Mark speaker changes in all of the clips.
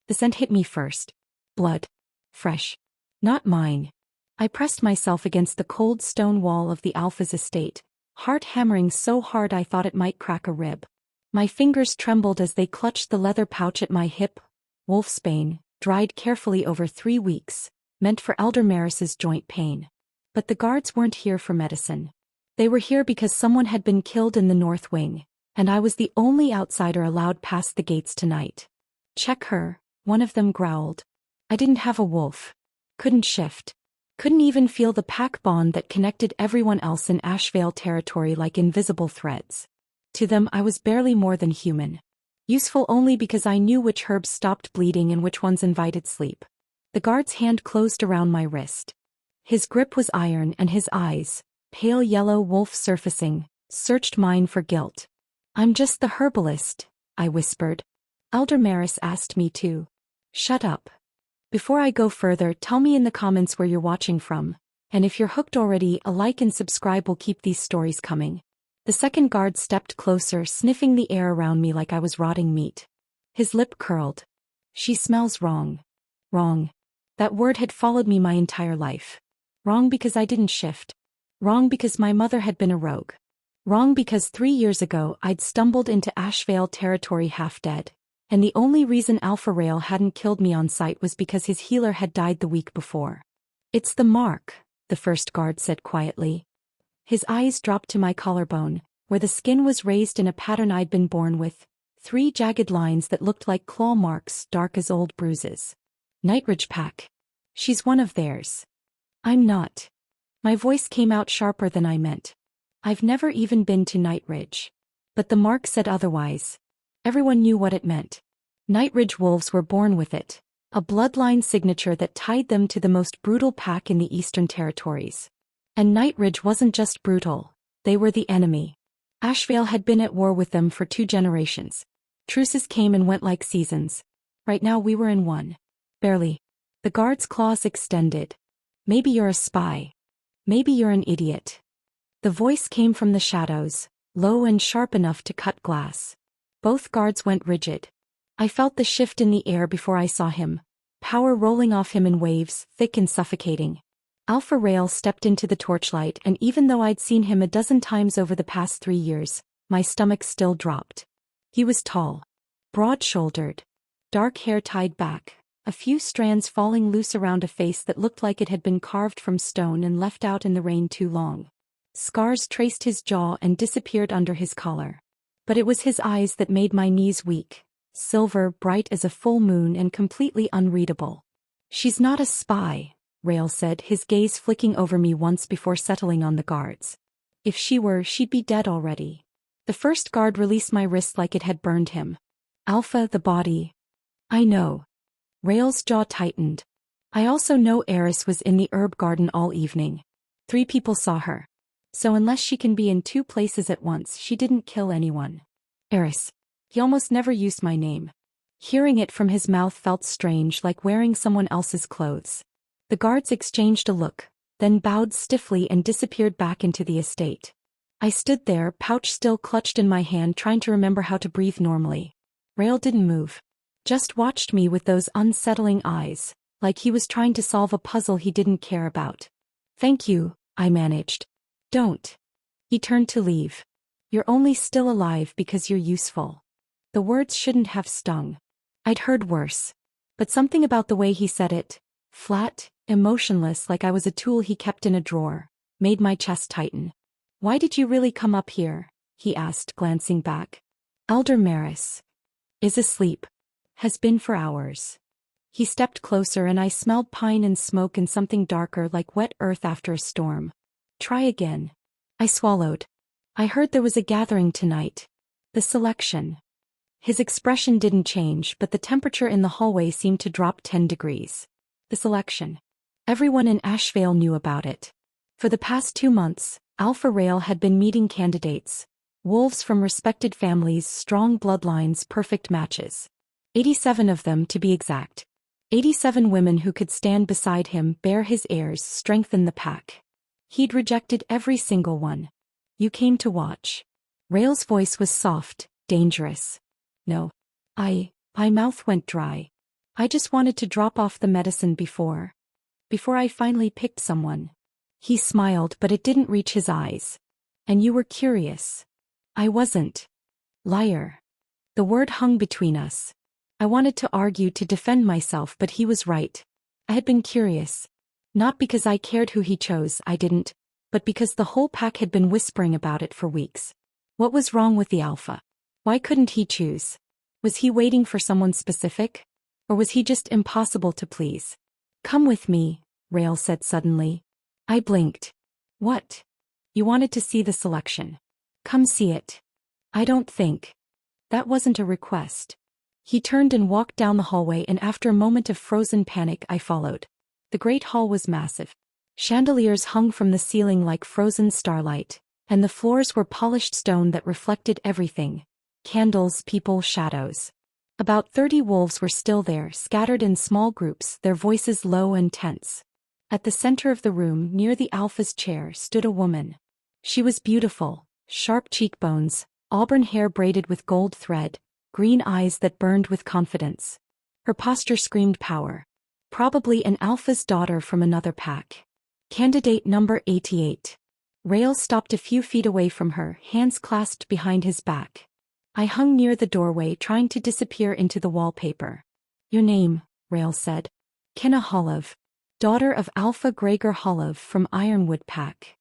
Speaker 1: The scent hit me first. Blood. Fresh. Not mine. I pressed myself against the cold stone wall of the Alpha's estate, heart hammering so hard I thought it might crack a rib. My fingers trembled as they clutched the leather pouch at my hip. Wolfsbane, dried carefully over 3 weeks, meant for Elder Maris's joint pain. But the guards weren't here for medicine. They were here because someone had been killed in the North Wing, and I was the only outsider allowed past the gates tonight. Check her, one of them growled. I didn't have a wolf. Couldn't shift. Couldn't even feel the pack bond that connected everyone else in Ashvale territory like invisible threads. To them I was barely more than human. Useful only because I knew which herbs stopped bleeding and which ones invited sleep. The guard's hand closed around my wrist. His grip was iron and his eyes, pale yellow wolf surfacing, searched mine for guilt. I'm just the herbalist, I whispered. Elder Maris asked me to. Shut up. Before I go further, tell me in the comments where you're watching from, and if you're hooked already, a like and subscribe will keep these stories coming. The second guard stepped closer, sniffing the air around me like I was rotting meat. His lip curled. She smells wrong. Wrong. That word had followed me my entire life. Wrong because I didn't shift. Wrong because my mother had been a rogue. Wrong because 3 years ago I'd stumbled into Ashvale territory half dead. And the only reason Alpha Rael hadn't killed me on sight was because his healer had died the week before. It's the mark, the first guard said quietly. His eyes dropped to my collarbone, where the skin was raised in a pattern I'd been born with, 3 jagged lines that looked like claw marks dark as old bruises. Nightridge pack. She's one of theirs. I'm not. My voice came out sharper than I meant. I've never even been to Nightridge. But the mark said otherwise. Everyone knew what it meant. Nightridge wolves were born with it, a bloodline signature that tied them to the most brutal pack in the Eastern Territories. And Nightridge wasn't just brutal, they were the enemy. Ashvale had been at war with them for 2 generations. Truces came and went like seasons. Right now we were in one. Barely. The guard's claws extended. Maybe you're a spy. Maybe you're an idiot. The voice came from the shadows, low and sharp enough to cut glass. Both guards went rigid. I felt the shift in the air before I saw him, power rolling off him in waves, thick and suffocating. Alpha Rael stepped into the torchlight, and even though I'd seen him a dozen times over the past 3 years, my stomach still dropped. He was tall, broad-shouldered, dark hair tied back, a few strands falling loose around a face that looked like it had been carved from stone and left out in the rain too long. Scars traced his jaw and disappeared under his collar. But it was his eyes that made my knees weak, silver, bright as a full moon and completely unreadable. She's not a spy, Rael said, his gaze flicking over me once before settling on the guards. If she were, she'd be dead already. The first guard released my wrist like it had burned him. Alpha, the body. I know. Rael's jaw tightened. I also know Eris was in the herb garden all evening. 3 people saw her. So unless she can be in 2 places at once, she didn't kill anyone. Eris. He almost never used my name. Hearing it from his mouth felt strange, like wearing someone else's clothes. The guards exchanged a look, then bowed stiffly and disappeared back into the estate. I stood there, pouch still clutched in my hand, trying to remember how to breathe normally. Rael didn't move. Just watched me with those unsettling eyes, like he was trying to solve a puzzle he didn't care about. Thank you, I managed. Don't. He turned to leave. You're only still alive because you're useful. The words shouldn't have stung. I'd heard worse. But something about the way he said it, flat, emotionless like I was a tool he kept in a drawer, made my chest tighten. Why did you really come up here? He asked, glancing back. Elder Maris. Is asleep. Has been for hours. He stepped closer and I smelled pine and smoke and something darker like wet earth after a storm. Try again. I swallowed. I heard there was a gathering tonight. The selection. His expression didn't change, but the temperature in the hallway seemed to drop 10 degrees. The selection. Everyone in Ashvale knew about it. For the past 2 months, Alpha Rael had been meeting candidates. Wolves from respected families, strong bloodlines, perfect matches. 87 of them, to be exact. 87 women who could stand beside him, bear his heirs, strengthen the pack. He'd rejected every single one. You came to watch. Rael's voice was soft, dangerous. No. My mouth went dry. I just wanted to drop off the medicine before I finally picked someone. He smiled, but it didn't reach his eyes. And you were curious. I wasn't. Liar. The word hung between us. I wanted to argue to defend myself, but he was right. I had been curious. Not because I cared who he chose, I didn't, but because the whole pack had been whispering about it for weeks. What was wrong with the alpha? Why couldn't he choose? Was he waiting for someone specific? Or was he just impossible to please? Come with me, Rael said suddenly. I blinked. What? You wanted to see the selection. Come see it. I don't think. That wasn't a request. He turned and walked down the hallway, and after a moment of frozen panic I followed. The great hall was massive. Chandeliers hung from the ceiling like frozen starlight, and the floors were polished stone that reflected everything. Candles, people, shadows. About 30 wolves were still there, scattered in small groups, their voices low and tense. At the center of the room, near the alpha's chair, stood a woman. She was beautiful, sharp cheekbones, auburn hair braided with gold thread, green eyes that burned with confidence. Her posture screamed power. Probably an alpha's daughter from another pack. Candidate number 88. Rael stopped a few feet away from her, hands clasped behind his back. I hung near the doorway, trying to disappear into the wallpaper. Your name, Rael said. Kenna Holliv. Daughter of Alpha Gregor Holliv from Ironwood Pack.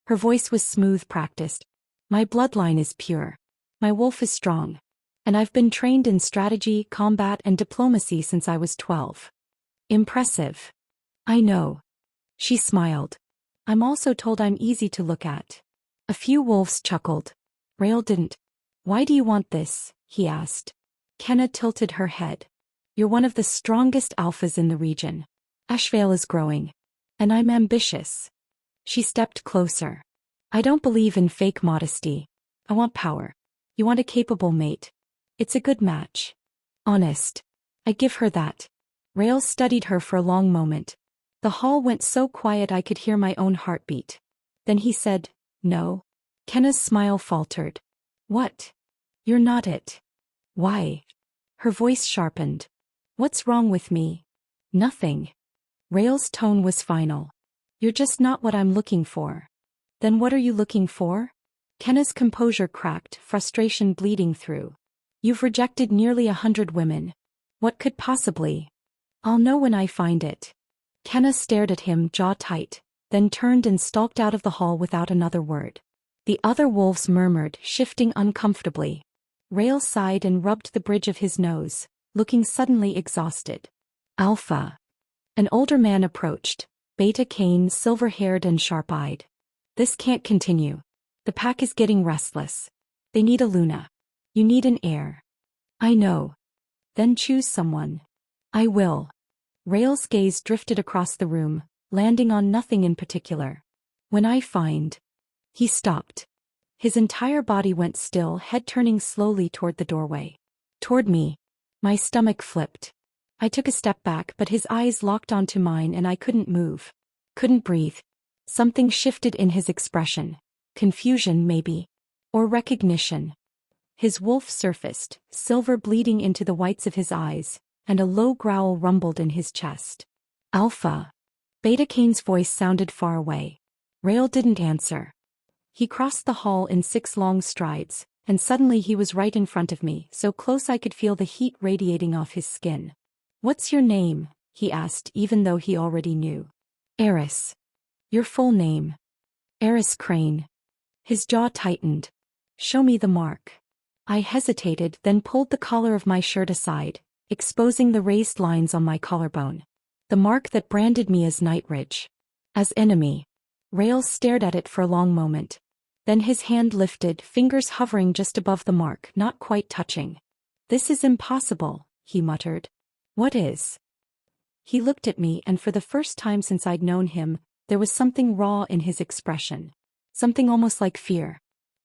Speaker 1: Her voice was smooth, practiced. My bloodline is pure. My wolf is strong. And I've been trained in strategy, combat, and diplomacy since I was 12. Impressive. I know. She smiled. I'm also told I'm easy to look at. A few wolves chuckled. Rael didn't. Why do you want this? He asked. Kenna tilted her head. You're one of the strongest alphas in the region. Ashvale is growing. And I'm ambitious. She stepped closer. I don't believe in fake modesty. I want power. You want a capable mate. It's a good match. Honest. I give her that. Rael studied her for a long moment. The hall went so quiet I could hear my own heartbeat. Then he said, no. Kenna's smile faltered. What? You're not it. Why? Her voice sharpened. What's wrong with me? Nothing. Rael's tone was final. You're just not what I'm looking for. Then what are you looking for? Kenna's composure cracked, frustration bleeding through. You've rejected nearly 100 women. What could possibly? I'll know when I find it. Kenna stared at him, jaw tight, then turned and stalked out of the hall without another word. The other wolves murmured, shifting uncomfortably. Rael sighed and rubbed the bridge of his nose, looking suddenly exhausted. Alpha. An older man approached, Beta Cain, silver-haired and sharp-eyed. This can't continue. The pack is getting restless. They need a Luna. You need an heir. I know. Then choose someone. I will. Rael's gaze drifted across the room, landing on nothing in particular. When I find... He stopped. His entire body went still, head turning slowly toward the doorway. Toward me. My stomach flipped. I took a step back, but his eyes locked onto mine and I couldn't move. Couldn't breathe. Something shifted in his expression. Confusion, maybe. Or recognition. His wolf surfaced, silver bleeding into the whites of his eyes, and a low growl rumbled in his chest. Alpha. Beta Cain's voice sounded far away. Rael didn't answer. He crossed the hall in 6 long strides, and suddenly he was right in front of me, so close I could feel the heat radiating off his skin. What's your name? He asked, even though he already knew. Eris. Your full name. Eris Crane. His jaw tightened. Show me the mark. I hesitated, then pulled the collar of my shirt aside, exposing the raised lines on my collarbone. The mark that branded me as Nightridge. As enemy. Rael stared at it for a long moment. Then his hand lifted, fingers hovering just above the mark, not quite touching. This is impossible, he muttered. What is? He looked at me, and for the first time since I'd known him, there was something raw in his expression. Something almost like fear.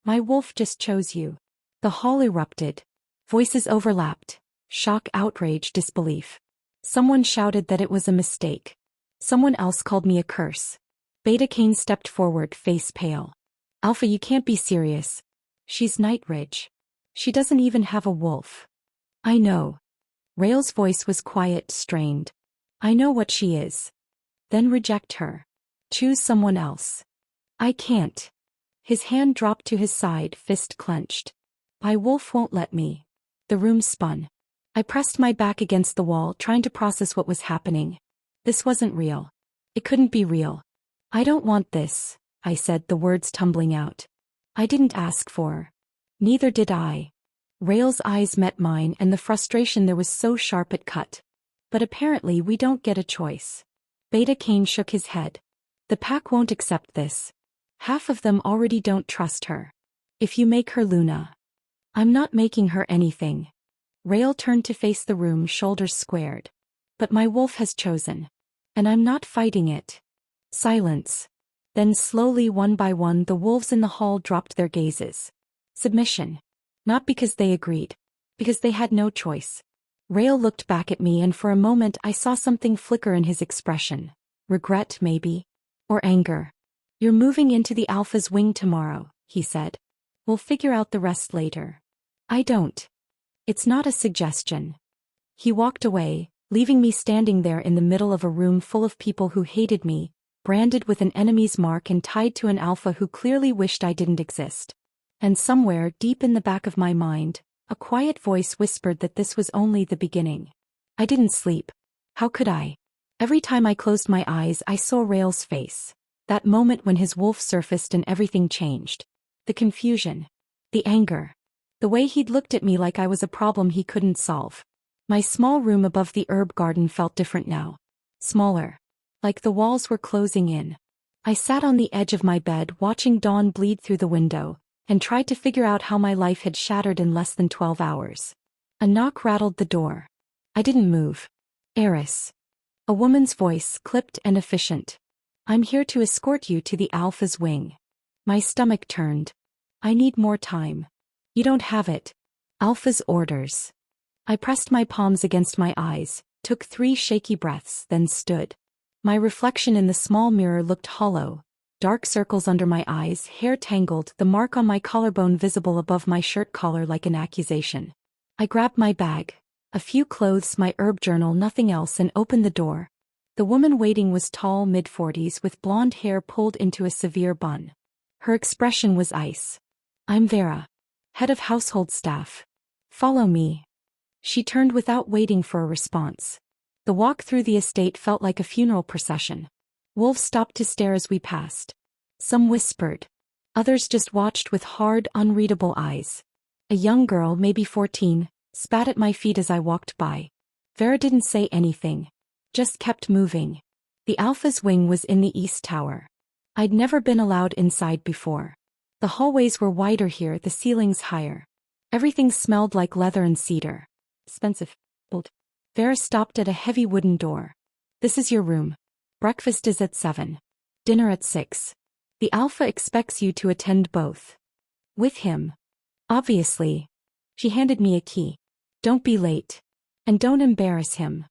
Speaker 1: My wolf just chose you. The hall erupted. Voices overlapped. Shock, outrage, disbelief. Someone shouted that it was a mistake. Someone else called me a curse. Beta Cain stepped forward, face pale. Alpha, you can't be serious. She's Nightridge. She doesn't even have a wolf. I know. Rael's voice was quiet, strained. I know what she is. Then reject her. Choose someone else. I can't. His hand dropped to his side, fist clenched. Wolf won't let me. The room spun. I pressed my back against the wall, trying to process what was happening. This wasn't real. It couldn't be real. I don't want this, I said, the words tumbling out. I didn't ask for. Neither did I. Rael's eyes met mine, and the frustration there was so sharp it cut. But apparently we don't get a choice. Beta Cain shook his head. The pack won't accept this. Half of them already don't trust her. If you make her Luna. I'm not making her anything. Rael turned to face the room, shoulders squared. But my wolf has chosen. And I'm not fighting it. Silence. Then slowly, one by one, the wolves in the hall dropped their gazes. Submission. Not because they agreed. Because they had no choice. Rael looked back at me, and for a moment I saw something flicker in his expression. Regret, maybe. Or anger. You're moving into the Alpha's wing tomorrow, he said. We'll figure out the rest later. I don't. It's not a suggestion. He walked away, leaving me standing there in the middle of a room full of people who hated me, branded with an enemy's mark and tied to an Alpha who clearly wished I didn't exist. And somewhere, deep in the back of my mind, a quiet voice whispered that this was only the beginning. I didn't sleep. How could I? Every time I closed my eyes, I saw Rael's face. That moment when his wolf surfaced and everything changed. The confusion. The anger. The way he'd looked at me like I was a problem he couldn't solve. My small room above the herb garden felt different now. Smaller. Like the walls were closing in. I sat on the edge of my bed watching dawn bleed through the window, and tried to figure out how my life had shattered in less than 12 hours. A knock rattled the door. I didn't move. Eris. A woman's voice, clipped and efficient. I'm here to escort you to the Alpha's wing. My stomach turned. I need more time. You don't have it. Alpha's orders. I pressed my palms against my eyes, took 3 shaky breaths, then stood. My reflection in the small mirror looked hollow. Dark circles under my eyes, hair tangled, the mark on my collarbone visible above my shirt collar like an accusation. I grabbed my bag, a few clothes, my herb journal, nothing else, and opened the door. The woman waiting was tall, mid-40s, with blonde hair pulled into a severe bun. Her expression was ice. I'm Vera. Head of household staff. Follow me. She turned without waiting for a response. The walk through the estate felt like a funeral procession. Wolves stopped to stare as we passed. Some whispered. Others just watched with hard, unreadable eyes. A young girl, maybe 14, spat at my feet as I walked by. Vera didn't say anything. Just kept moving. The Alpha's wing was in the East Tower. I'd never been allowed inside before. The hallways were wider here, the ceilings higher. Everything smelled like leather and cedar. Expensive. Old. Vera stopped at a heavy wooden door. This is your room. Breakfast is at 7. Dinner at 6. The Alpha expects you to attend both. With him. Obviously. She handed me a key. Don't be late. And don't embarrass him.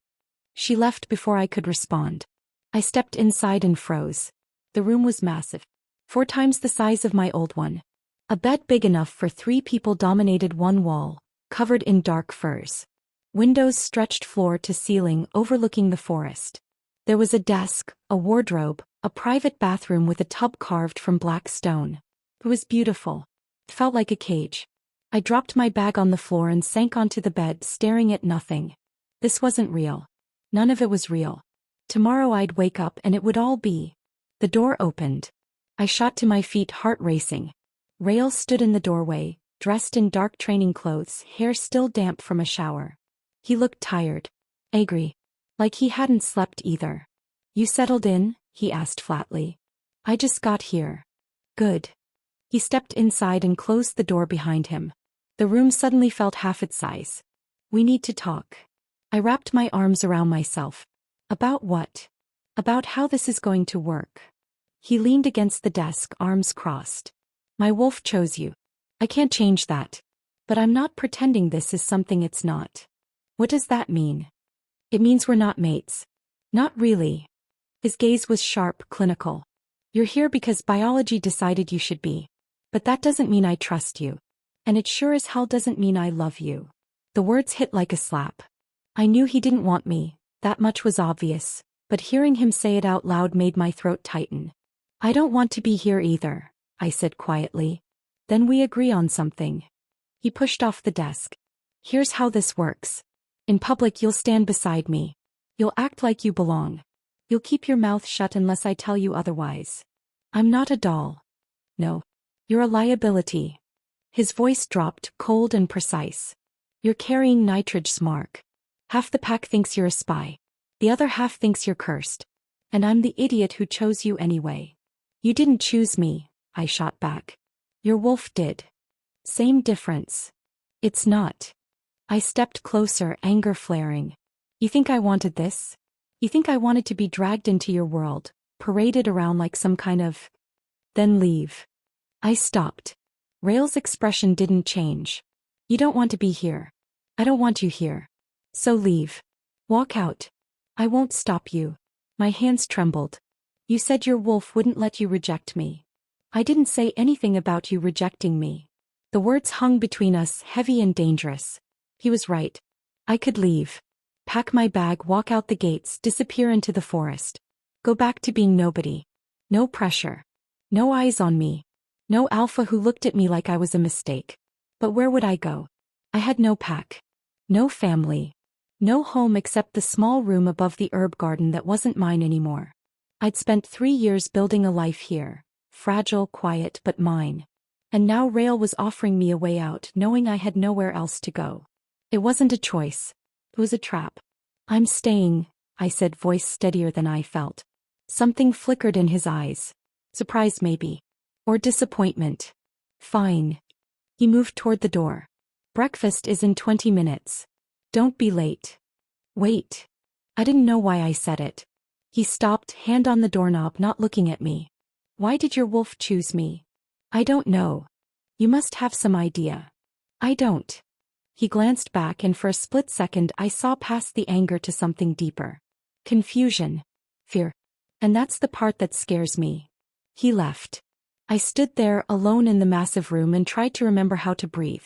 Speaker 1: She left before I could respond. I stepped inside and froze. The room was massive. 4 times the size of my old one. A bed big enough for 3 people dominated one wall, covered in dark furs. Windows stretched floor to ceiling, overlooking the forest. There was a desk, a wardrobe, a private bathroom with a tub carved from black stone. It was beautiful. It felt like a cage. I dropped my bag on the floor and sank onto the bed, staring at nothing. This wasn't real. None of it was real. Tomorrow I'd wake up and it would all be. The door opened. I shot to my feet, heart racing. Rael stood in the doorway, dressed in dark training clothes, hair still damp from a shower. He looked tired. Angry. Like he hadn't slept either. You settled in? He asked flatly. I just got here. Good. He stepped inside and closed the door behind him. The room suddenly felt half its size. We need to talk. I wrapped my arms around myself. About what? About how this is going to work. He leaned against the desk, arms crossed. My wolf chose you. I can't change that. But I'm not pretending this is something it's not. What does that mean? It means we're not mates. Not really. His gaze was sharp, clinical. You're here because biology decided you should be. But that doesn't mean I trust you. And it sure as hell doesn't mean I love you. The words hit like a slap. I knew he didn't want me, that much was obvious, but hearing him say it out loud made my throat tighten. I don't want to be here either, I said quietly. Then we agree on something. He pushed off the desk. Here's how this works. In public you'll stand beside me. You'll act like you belong. You'll keep your mouth shut unless I tell you otherwise. I'm not a doll. No. You're a liability. His voice dropped, cold and precise. You're carrying Nightridge's mark. Half the pack thinks you're a spy. The other half thinks you're cursed. And I'm the idiot who chose you anyway. You didn't choose me, I shot back. Your wolf did. Same difference. It's not. I stepped closer, anger flaring. You think I wanted this? You think I wanted to be dragged into your world, paraded around like some kind of... Then leave. I stopped. Rael's expression didn't change. You don't want to be here. I don't want you here. So leave. Walk out. I won't stop you. My hands trembled. You said your wolf wouldn't let you reject me. I didn't say anything about you rejecting me. The words hung between us, heavy and dangerous. He was right. I could leave. Pack my bag, walk out the gates, disappear into the forest. Go back to being nobody. No pressure. No eyes on me. No alpha who looked at me like I was a mistake. But where would I go? I had no pack. No family. No home except the small room above the herb garden that wasn't mine anymore. I'd spent 3 years building a life here. Fragile, quiet, but mine. And now Rael was offering me a way out, knowing I had nowhere else to go. It wasn't a choice. It was a trap. I'm staying, I said, voice steadier than I felt. Something flickered in his eyes. Surprise maybe. Or disappointment. Fine. He moved toward the door. Breakfast is in 20 minutes. Don't be late. Wait. I didn't know why I said it. He stopped, hand on the doorknob, not looking at me. Why did your wolf choose me? I don't know. You must have some idea. I don't. He glanced back and for a split second I saw past the anger to something deeper. Confusion. Fear. And that's the part that scares me. He left. I stood there alone in the massive room and tried to remember how to breathe.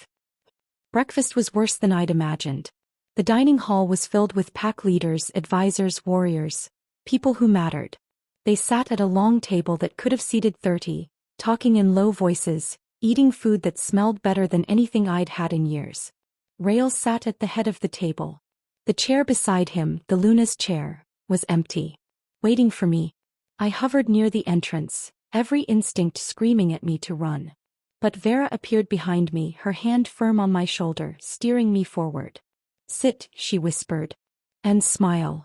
Speaker 1: Breakfast was worse than I'd imagined. The dining hall was filled with pack leaders, advisors, warriors, people who mattered. They sat at a long table that could have seated 30, talking in low voices, eating food that smelled better than anything I'd had in years. Rael sat at the head of the table. The chair beside him, the Luna's chair, was empty. Waiting for me. I hovered near the entrance, every instinct screaming at me to run. But Vera appeared behind me, her hand firm on my shoulder, steering me forward. Sit, she whispered. And smile.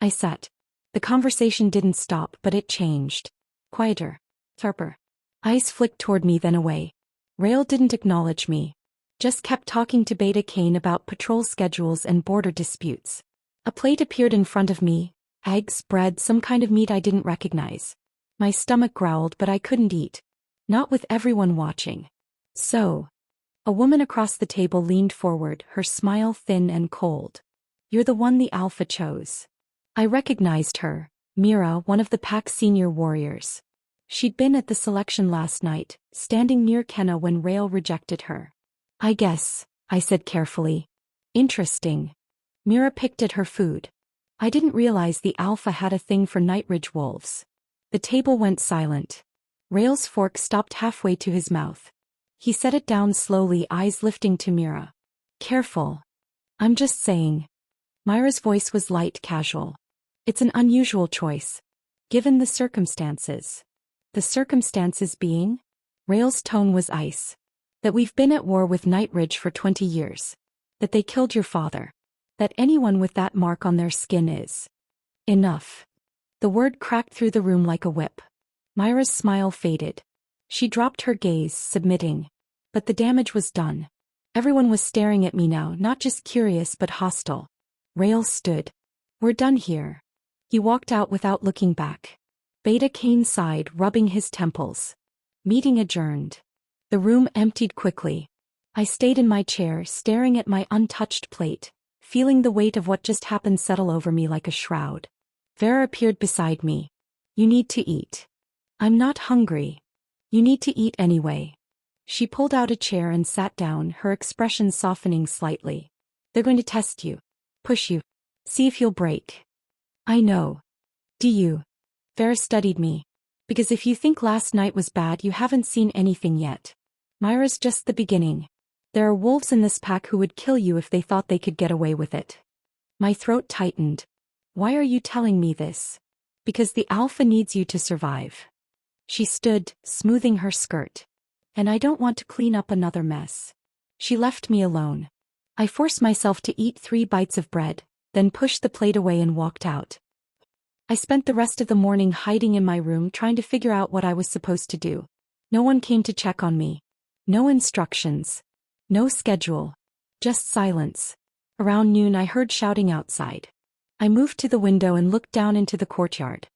Speaker 1: I sat. The conversation didn't stop, but it changed. Quieter. Sharper. Eyes flicked toward me then away. Rael didn't acknowledge me. Just kept talking to Beta Kane about patrol schedules and border disputes. A plate appeared in front of me. Eggs, bread, some kind of meat I didn't recognize. My stomach growled, but I couldn't eat. Not with everyone watching. So. A woman across the table leaned forward, her smile thin and cold. You're the one the Alpha chose. I recognized her, Mira, one of the pack's senior warriors. She'd been at the selection last night, standing near Kenna when Rael rejected her. I guess, I said carefully. Interesting. Mira picked at her food. I didn't realize the Alpha had a thing for Nightridge wolves. The table went silent. Rael's fork stopped halfway to his mouth. He set it down slowly, eyes lifting to Mira. Careful. I'm just saying. Myra's voice was light, casual. It's an unusual choice. Given the circumstances. The circumstances being? Rael's tone was ice. That we've been at war with Nightridge for 20 years. That they killed your father. That anyone with that mark on their skin is. Enough. The word cracked through the room like a whip. Myra's smile faded. She dropped her gaze, submitting. But the damage was done. Everyone was staring at me now, not just curious but hostile. Rael stood. We're done here. He walked out without looking back. Beta Kane sighed, rubbing his temples. Meeting adjourned. The room emptied quickly. I stayed in my chair, staring at my untouched plate, feeling the weight of what just happened settle over me like a shroud. Vera appeared beside me. You need to eat. I'm not hungry. You need to eat anyway. She pulled out a chair and sat down, her expression softening slightly. They're going to test you. push you. See if you'll break. I know. Do you? Eris studied me. Because if you think last night was bad, you haven't seen anything yet. Myra's just the beginning. There are wolves in this pack who would kill you if they thought they could get away with it. My throat tightened. Why are you telling me this? Because the alpha needs you to survive. She stood, smoothing her skirt. And I don't want to clean up another mess. She left me alone. I forced myself to eat 3 bites of bread, then pushed the plate away and walked out. I spent the rest of the morning hiding in my room trying to figure out what I was supposed to do. No one came to check on me. No instructions. No schedule. Just silence. Around noon I heard shouting outside. I moved to the window and looked down into the courtyard.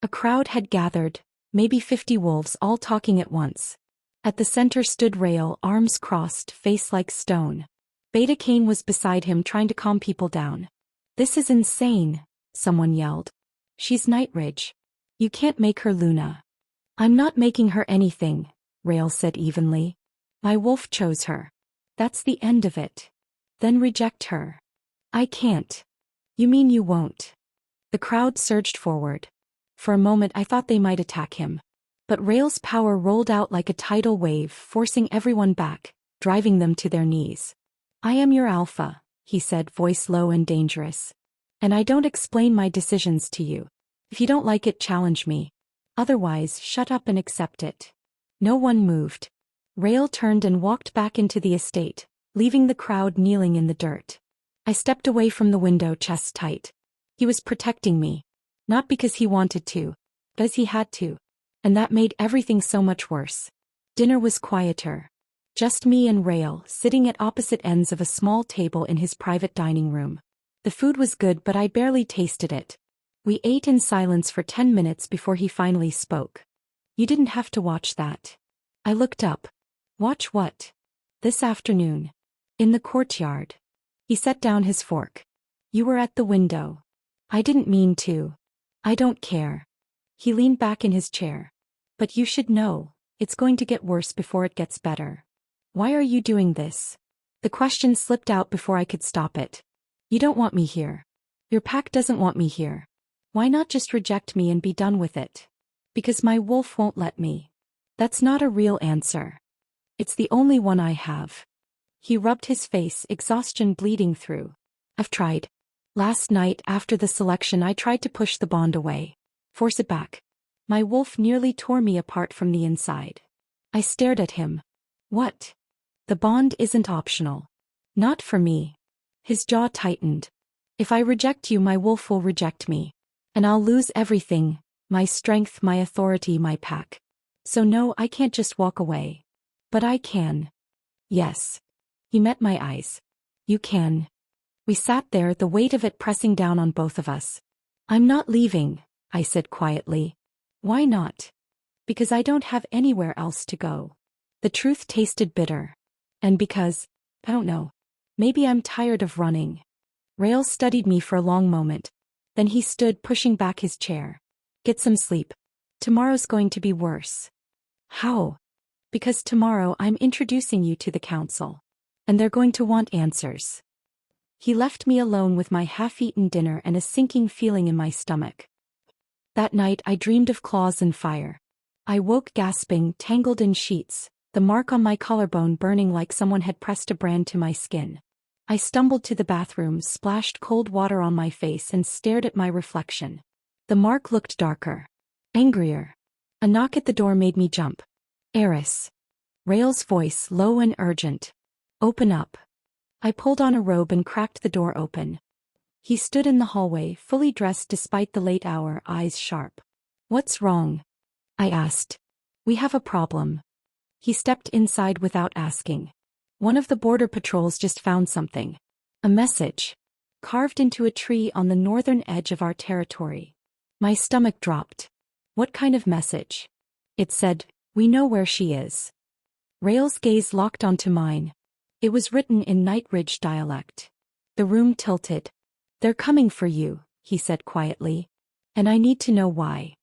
Speaker 1: A crowd had gathered, maybe 50 wolves all talking at once. At the center stood Rael, arms crossed, face like stone. Beta Cain was beside him trying to calm people down. This is insane, someone yelled. She's Nightridge. You can't make her Luna. I'm not making her anything, Rael said evenly. My wolf chose her. That's the end of it. Then reject her. I can't. You mean you won't? The crowd surged forward. For a moment I thought they might attack him. But Rael's power rolled out like a tidal wave, forcing everyone back, driving them to their knees. I am your alpha, he said, voice low and dangerous. And I don't explain my decisions to you. If you don't like it, challenge me. Otherwise, shut up and accept it. No one moved. Rael turned and walked back into the estate, leaving the crowd kneeling in the dirt. I stepped away from the window, chest tight. He was protecting me. Not because he wanted to, but as he had to. And that made everything so much worse. Dinner was quieter. Just me and Rael, sitting at opposite ends of a small table in his private dining room. The food was good, but I barely tasted it. We ate in silence for 10 minutes before he finally spoke. You didn't have to watch that. I looked up. Watch what? This afternoon. In the courtyard. He set down his fork. You were at the window. I didn't mean to. I don't care. He leaned back in his chair. But you should know, it's going to get worse before it gets better. Why are you doing this? The question slipped out before I could stop it. You don't want me here. Your pack doesn't want me here. Why not just reject me and be done with it? Because my wolf won't let me. That's not a real answer. It's the only one I have. He rubbed his face, exhaustion bleeding through. I've tried. Last night, after the selection, I tried to push the bond away. Force it back. My wolf nearly tore me apart from the inside. I stared at him. What? The bond isn't optional. Not for me. His jaw tightened. If I reject you, my wolf will reject me. And I'll lose everything, my strength, my authority, my pack. So no, I can't just walk away. But I can. Yes. He met my eyes. You can. We sat there, the weight of it pressing down on both of us. I'm not leaving, I said quietly. Why not? Because I don't have anywhere else to go. The truth tasted bitter. And because, I don't know, maybe I'm tired of running. Rael studied me for a long moment. Then he stood, pushing back his chair. Get some sleep. Tomorrow's going to be worse. How? Because tomorrow I'm introducing you to the council. And they're going to want answers. He left me alone with my half-eaten dinner and a sinking feeling in my stomach. That night I dreamed of claws and fire. I woke gasping, tangled in sheets, the mark on my collarbone burning like someone had pressed a brand to my skin. I stumbled to the bathroom, splashed cold water on my face and stared at my reflection. The mark looked darker. Angrier. A knock at the door made me jump. Eris. Rael's voice, low and urgent. Open up. I pulled on a robe and cracked the door open. He stood in the hallway, fully dressed despite the late hour, eyes sharp. What's wrong? I asked. We have a problem. He stepped inside without asking. One of the border patrols just found something. A message. Carved into a tree on the northern edge of our territory. My stomach dropped. What kind of message? It said, we know where she is. Rael's gaze locked onto mine. It was written in Nightridge dialect. The room tilted. They're coming for you, he said quietly. And I need to know why.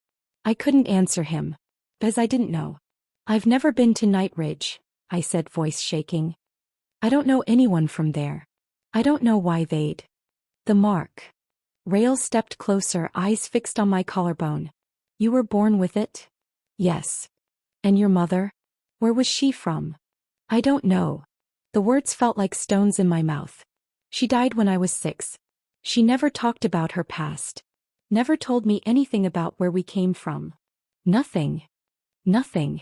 Speaker 1: I couldn't answer him. Because I didn't know. I've never been to Nightridge, I said, voice shaking. I don't know anyone from there. I don't know why they'd. The mark. Rael stepped closer, eyes fixed on my collarbone. You were born with it? Yes. And your mother? Where was she from? I don't know. The words felt like stones in my mouth. She died when I was 6. She never talked about her past. Never told me anything about where we came from. Nothing. Nothing.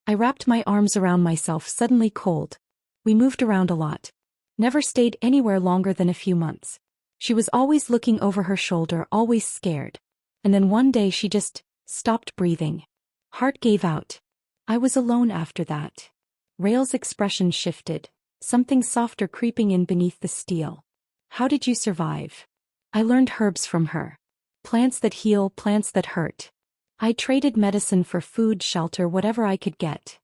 Speaker 1: I wrapped my arms around myself, suddenly cold. We moved around a lot. Never stayed anywhere longer than a few months. She was always looking over her shoulder, always scared. And then one day she just stopped breathing. Heart gave out. I was alone after that. Rael's expression shifted, something softer creeping in beneath the steel. How did you survive? I learned herbs from her. Plants that heal, plants that hurt. I traded medicine for food, shelter, whatever I could get.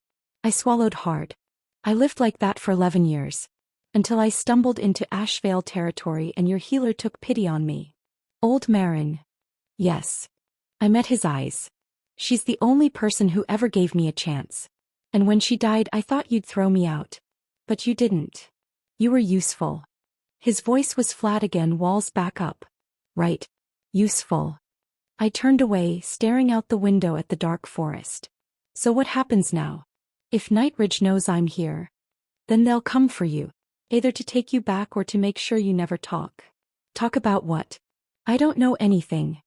Speaker 1: I swallowed hard. I lived like that for 11 years. Until I stumbled into Ashvale territory and your healer took pity on me. Old Marin. Yes. I met his eyes. She's the only person who ever gave me a chance. And when she died I thought you'd throw me out. But you didn't. You were useful. His voice was flat again, walls back up. Right. Useful. I turned away, staring out the window at the dark forest. So what happens now? If Nightridge knows I'm here, then they'll come for you. Either to take you back or to make sure you never talk. Talk about what? I don't know anything.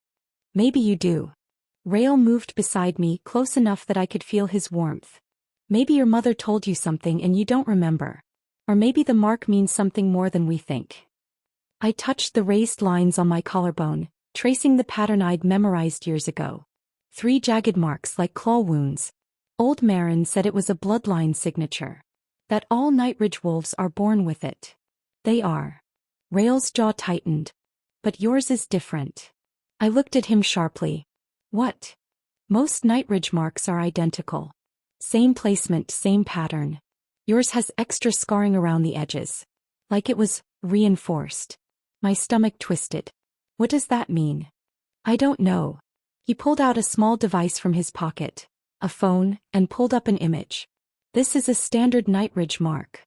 Speaker 1: Maybe you do. Rael moved beside me, close enough that I could feel his warmth. Maybe your mother told you something and you don't remember. Or maybe the mark means something more than we think. I touched the raised lines on my collarbone, tracing the pattern I'd memorized years ago. 3 jagged marks like claw wounds. Old Marin said it was a bloodline signature. That all Nightridge wolves are born with it. They are. Rael's jaw tightened. But yours is different. I looked at him sharply. What? Most Nightridge marks are identical. Same placement, same pattern. Yours has extra scarring around the edges. Like it was reinforced. My stomach twisted. What does that mean? I don't know. He pulled out a small device from his pocket, a phone, and pulled up an image. This is a standard Nightridge mark.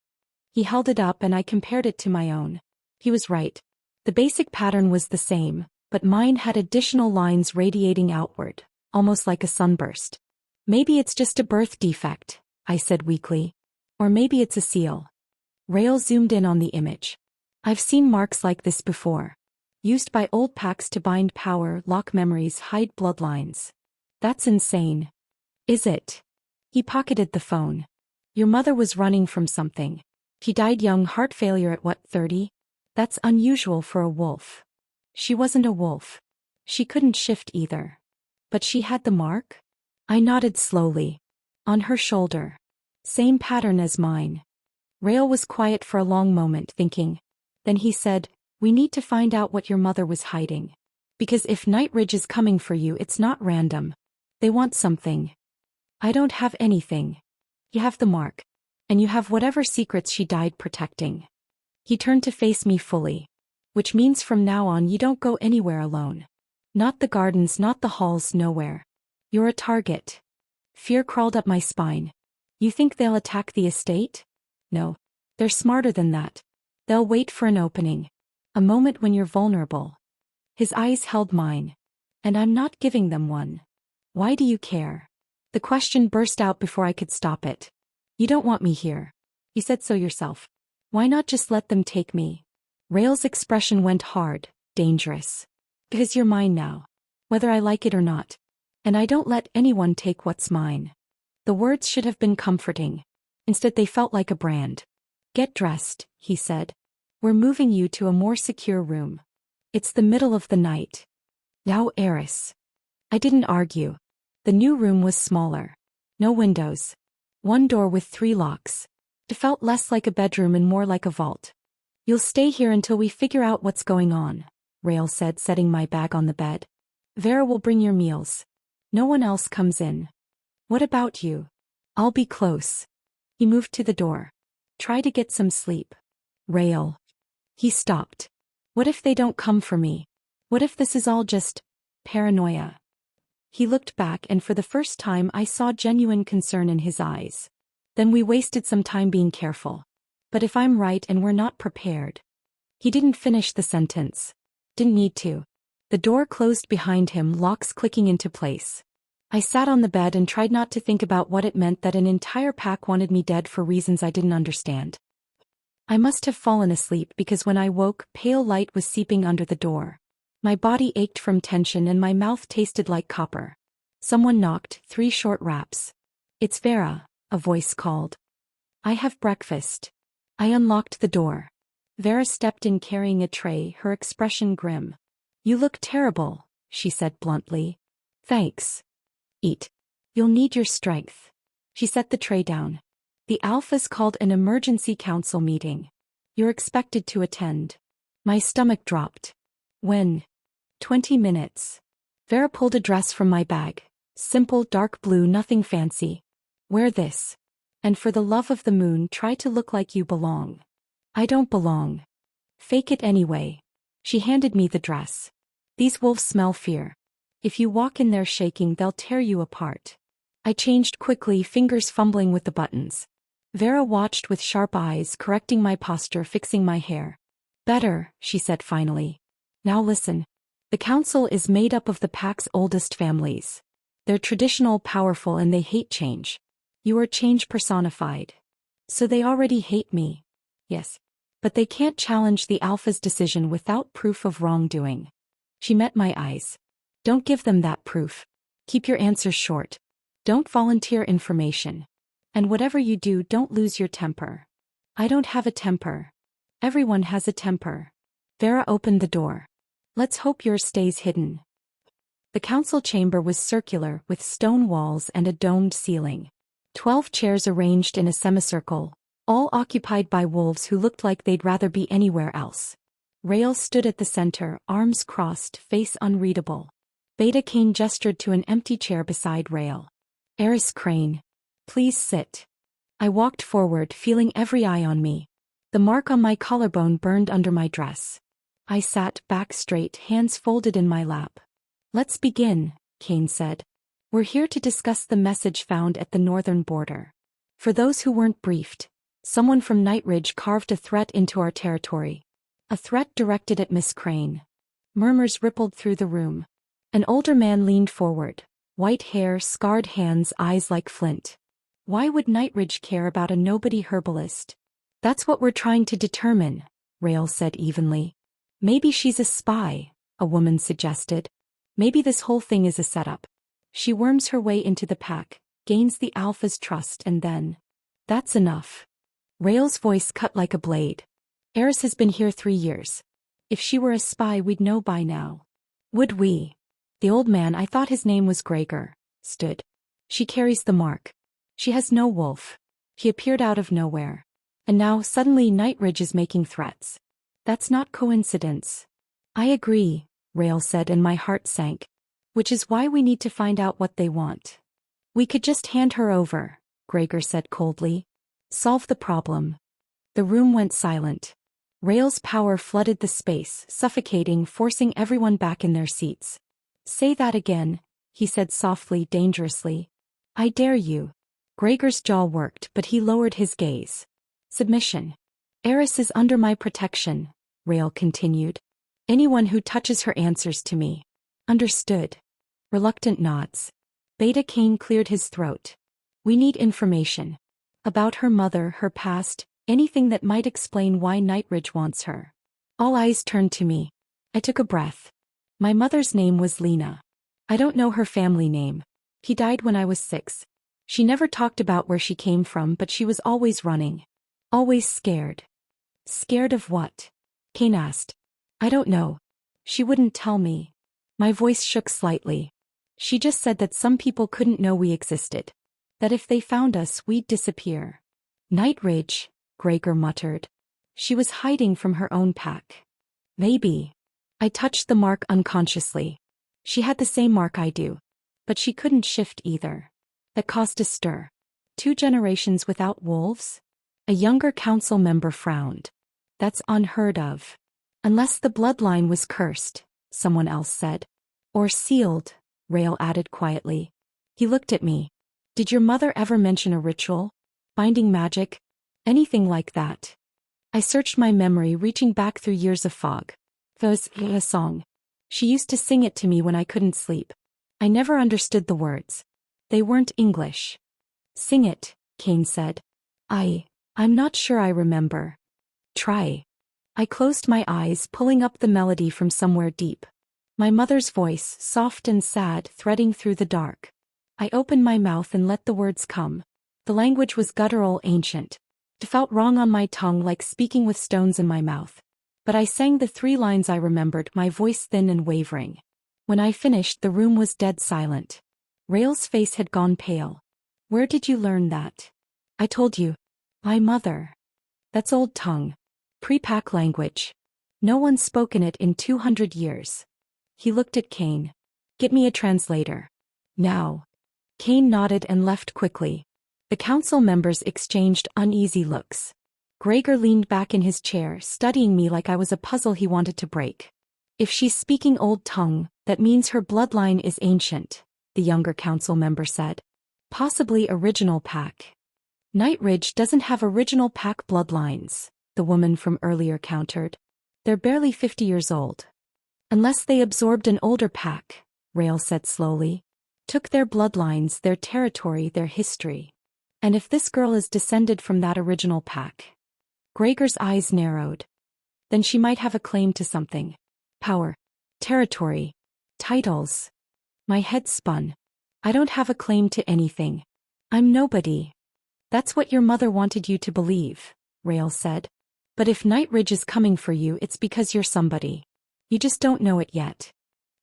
Speaker 1: He held it up and I compared it to my own. He was right. The basic pattern was the same, but mine had additional lines radiating outward, almost like a sunburst. Maybe it's just a birth defect, I said weakly. Or maybe it's a seal. Rael zoomed in on the image. I've seen marks like this before. Used by old packs to bind power, lock memories, hide bloodlines. That's insane. Is it? He pocketed the phone. Your mother was running from something. She died young, heart failure at what, 30? That's unusual for a wolf. She wasn't a wolf. She couldn't shift either. But she had the mark? I nodded slowly. On her shoulder. Same pattern as mine. Rael was quiet for a long moment, thinking. Then he said, we need to find out what your mother was hiding. Because if Nightridge is coming for you, it's not random. They want something. I don't have anything. You have the mark. And you have whatever secrets she died protecting. He turned to face me fully. Which means from now on you don't go anywhere alone. Not the gardens, not the halls, nowhere. You're a target. Fear crawled up my spine. You think they'll attack the estate? No. They're smarter than that. They'll wait for an opening. A moment when you're vulnerable. His eyes held mine. And I'm not giving them one. Why do you care? The question burst out before I could stop it. You don't want me here. You said so yourself. Why not just let them take me? Rael's expression went hard, dangerous. Because you're mine now. Whether I like it or not. And I don't let anyone take what's mine. The words should have been comforting. Instead they felt like a brand. Get dressed, he said. We're moving you to a more secure room. It's the middle of the night. Now Eris. I didn't argue. The new room was smaller. No windows. One door with 3 locks. It felt less like a bedroom and more like a vault. You'll stay here until we figure out what's going on, Rael said, setting my bag on the bed. Vera will bring your meals. No one else comes in. What about you? I'll be close. He moved to the door. Try to get some sleep. Rael. He stopped. What if they don't come for me? What if this is all just paranoia? He looked back and for the first time I saw genuine concern in his eyes. Then we wasted some time being careful. But if I'm right and we're not prepared. He didn't finish the sentence. Didn't need to. The door closed behind him, locks clicking into place. I sat on the bed and tried not to think about what it meant that an entire pack wanted me dead for reasons I didn't understand. I must have fallen asleep because when I woke, pale light was seeping under the door. My body ached from tension and my mouth tasted like copper. Someone knocked, 3 short raps. "It's Vera," a voice called. "I have breakfast." I unlocked the door. Vera stepped in carrying a tray, her expression grim. "You look terrible," she said bluntly. "Thanks. Eat. You'll need your strength." She set the tray down. "The Alphas called an emergency council meeting. You're expected to attend." My stomach dropped. "When?" 20 minutes. Vera pulled a dress from my bag. Simple, dark blue, nothing fancy. "Wear this. And for the love of the moon, try to look like you belong." "I don't belong." "Fake it anyway." She handed me the dress. "These wolves smell fear. If you walk in there shaking, they'll tear you apart." I changed quickly, fingers fumbling with the buttons. Vera watched with sharp eyes, correcting my posture, fixing my hair. "Better," she said finally. "Now listen. The council is made up of the pack's oldest families. They're traditional, powerful, and they hate change. You are change personified. So they already hate me." "Yes. But they can't challenge the Alpha's decision without proof of wrongdoing." She met my eyes. "Don't give them that proof. Keep your answers short. Don't volunteer information. And whatever you do, don't lose your temper." "I don't have a temper." "Everyone has a temper." Vera opened the door. "Let's hope yours stays hidden." The council chamber was circular, with stone walls and a domed ceiling. 12 chairs arranged in a semicircle, all occupied by wolves who looked like they'd rather be anywhere else. Rael stood at the center, arms crossed, face unreadable. Beta Cain gestured to an empty chair beside Rael. "Eris Crane. Please sit." I walked forward, feeling every eye on me. The mark on my collarbone burned under my dress. I sat back straight, hands folded in my lap. "Let's begin," Cain said. "We're here to discuss the message found at the northern border." For those who weren't briefed, someone from Nightridge carved a threat into our territory. A threat directed at Miss Crane. Murmurs rippled through the room. An older man leaned forward. White hair, scarred hands, eyes like flint. "Why would Nightridge care about a nobody herbalist?" "That's what we're trying to determine," Rael said evenly. "Maybe she's a spy," a woman suggested. "Maybe this whole thing is a setup. She worms her way into the pack, gains the Alpha's trust, and then—" "That's enough." Rael's voice cut like a blade. "Eris has been here 3 years. If she were a spy, we'd know by now." "Would we?" The old man, I thought his name was Gregor, stood. "She carries the mark. She has no wolf." He appeared out of nowhere. And now, suddenly, Nightridge is making threats. That's not coincidence. "I agree," Rael said, and my heart sank. "Which is why we need to find out what they want." "We could just hand her over," Gregor said coldly. "Solve the problem." The room went silent. Rael's power flooded the space, suffocating, forcing everyone back in their seats. "Say that again," he said softly, dangerously. "I dare you." Gregor's jaw worked, but he lowered his gaze. "Submission. Eris is under my protection," Rael continued. "Anyone who touches her answers to me." "Understood." Reluctant nods. Beta Cain cleared his throat. "We need information. About her mother, her past, anything that might explain why Nightridge wants her." All eyes turned to me. I took a breath. "My mother's name was Lena. I don't know her family name. He died when I was 6. She never talked about where she came from, but she was always running. Always scared." "Scared of what?" Cain asked. "I don't know. She wouldn't tell me." My voice shook slightly. "She just said that some people couldn't know we existed. That if they found us, we'd disappear." "Nightridge," Gregor muttered. "She was hiding from her own pack." "Maybe." I touched the mark unconsciously. She had the same mark I do. But she couldn't shift either. That caused a stir. 2 generations without wolves? A younger council member frowned. "That's unheard of." "Unless the bloodline was cursed," someone else said. "Or sealed," Rael added quietly. He looked at me. "Did your mother ever mention a ritual? Binding magic? Anything like that?" I searched my memory, reaching back through years of fog. Was a song. She used to sing it to me when I couldn't sleep. I never understood the words. They weren't English. Sing it, Kane said. I'm not sure I remember. Try. I closed my eyes, pulling up the melody from somewhere deep. My mother's voice, soft and sad, threading through the dark. I opened my mouth and let the words come. The language was guttural, ancient. It felt wrong on my tongue, like speaking with stones in my mouth. But I sang the 3 lines I remembered, my voice thin and wavering. When I finished, the room was dead silent. Rael's face had gone pale. Where did you learn that? I told you. My mother. That's old tongue. Pre-pack language. No one's spoken it in 200 years. He looked at Kane. Get me a translator. Now. Kane nodded and left quickly. The council members exchanged uneasy looks. Gregor leaned back in his chair, studying me like I was a puzzle he wanted to break. If she's speaking old tongue, that means her bloodline is ancient, the younger council member said. Possibly original pack. Nightridge doesn't have original pack bloodlines, the woman from earlier countered. They're barely 50 years old. Unless they absorbed an older pack, Rael said slowly. Took their bloodlines, their territory, their history. And if this girl is descended from that original pack. Gregor's eyes narrowed. Then she might have a claim to something. Power. Territory. Titles. My head spun. I don't have a claim to anything. I'm nobody. That's what your mother wanted you to believe, Rael said. But if Nightridge is coming for you, it's because you're somebody. You just don't know it yet.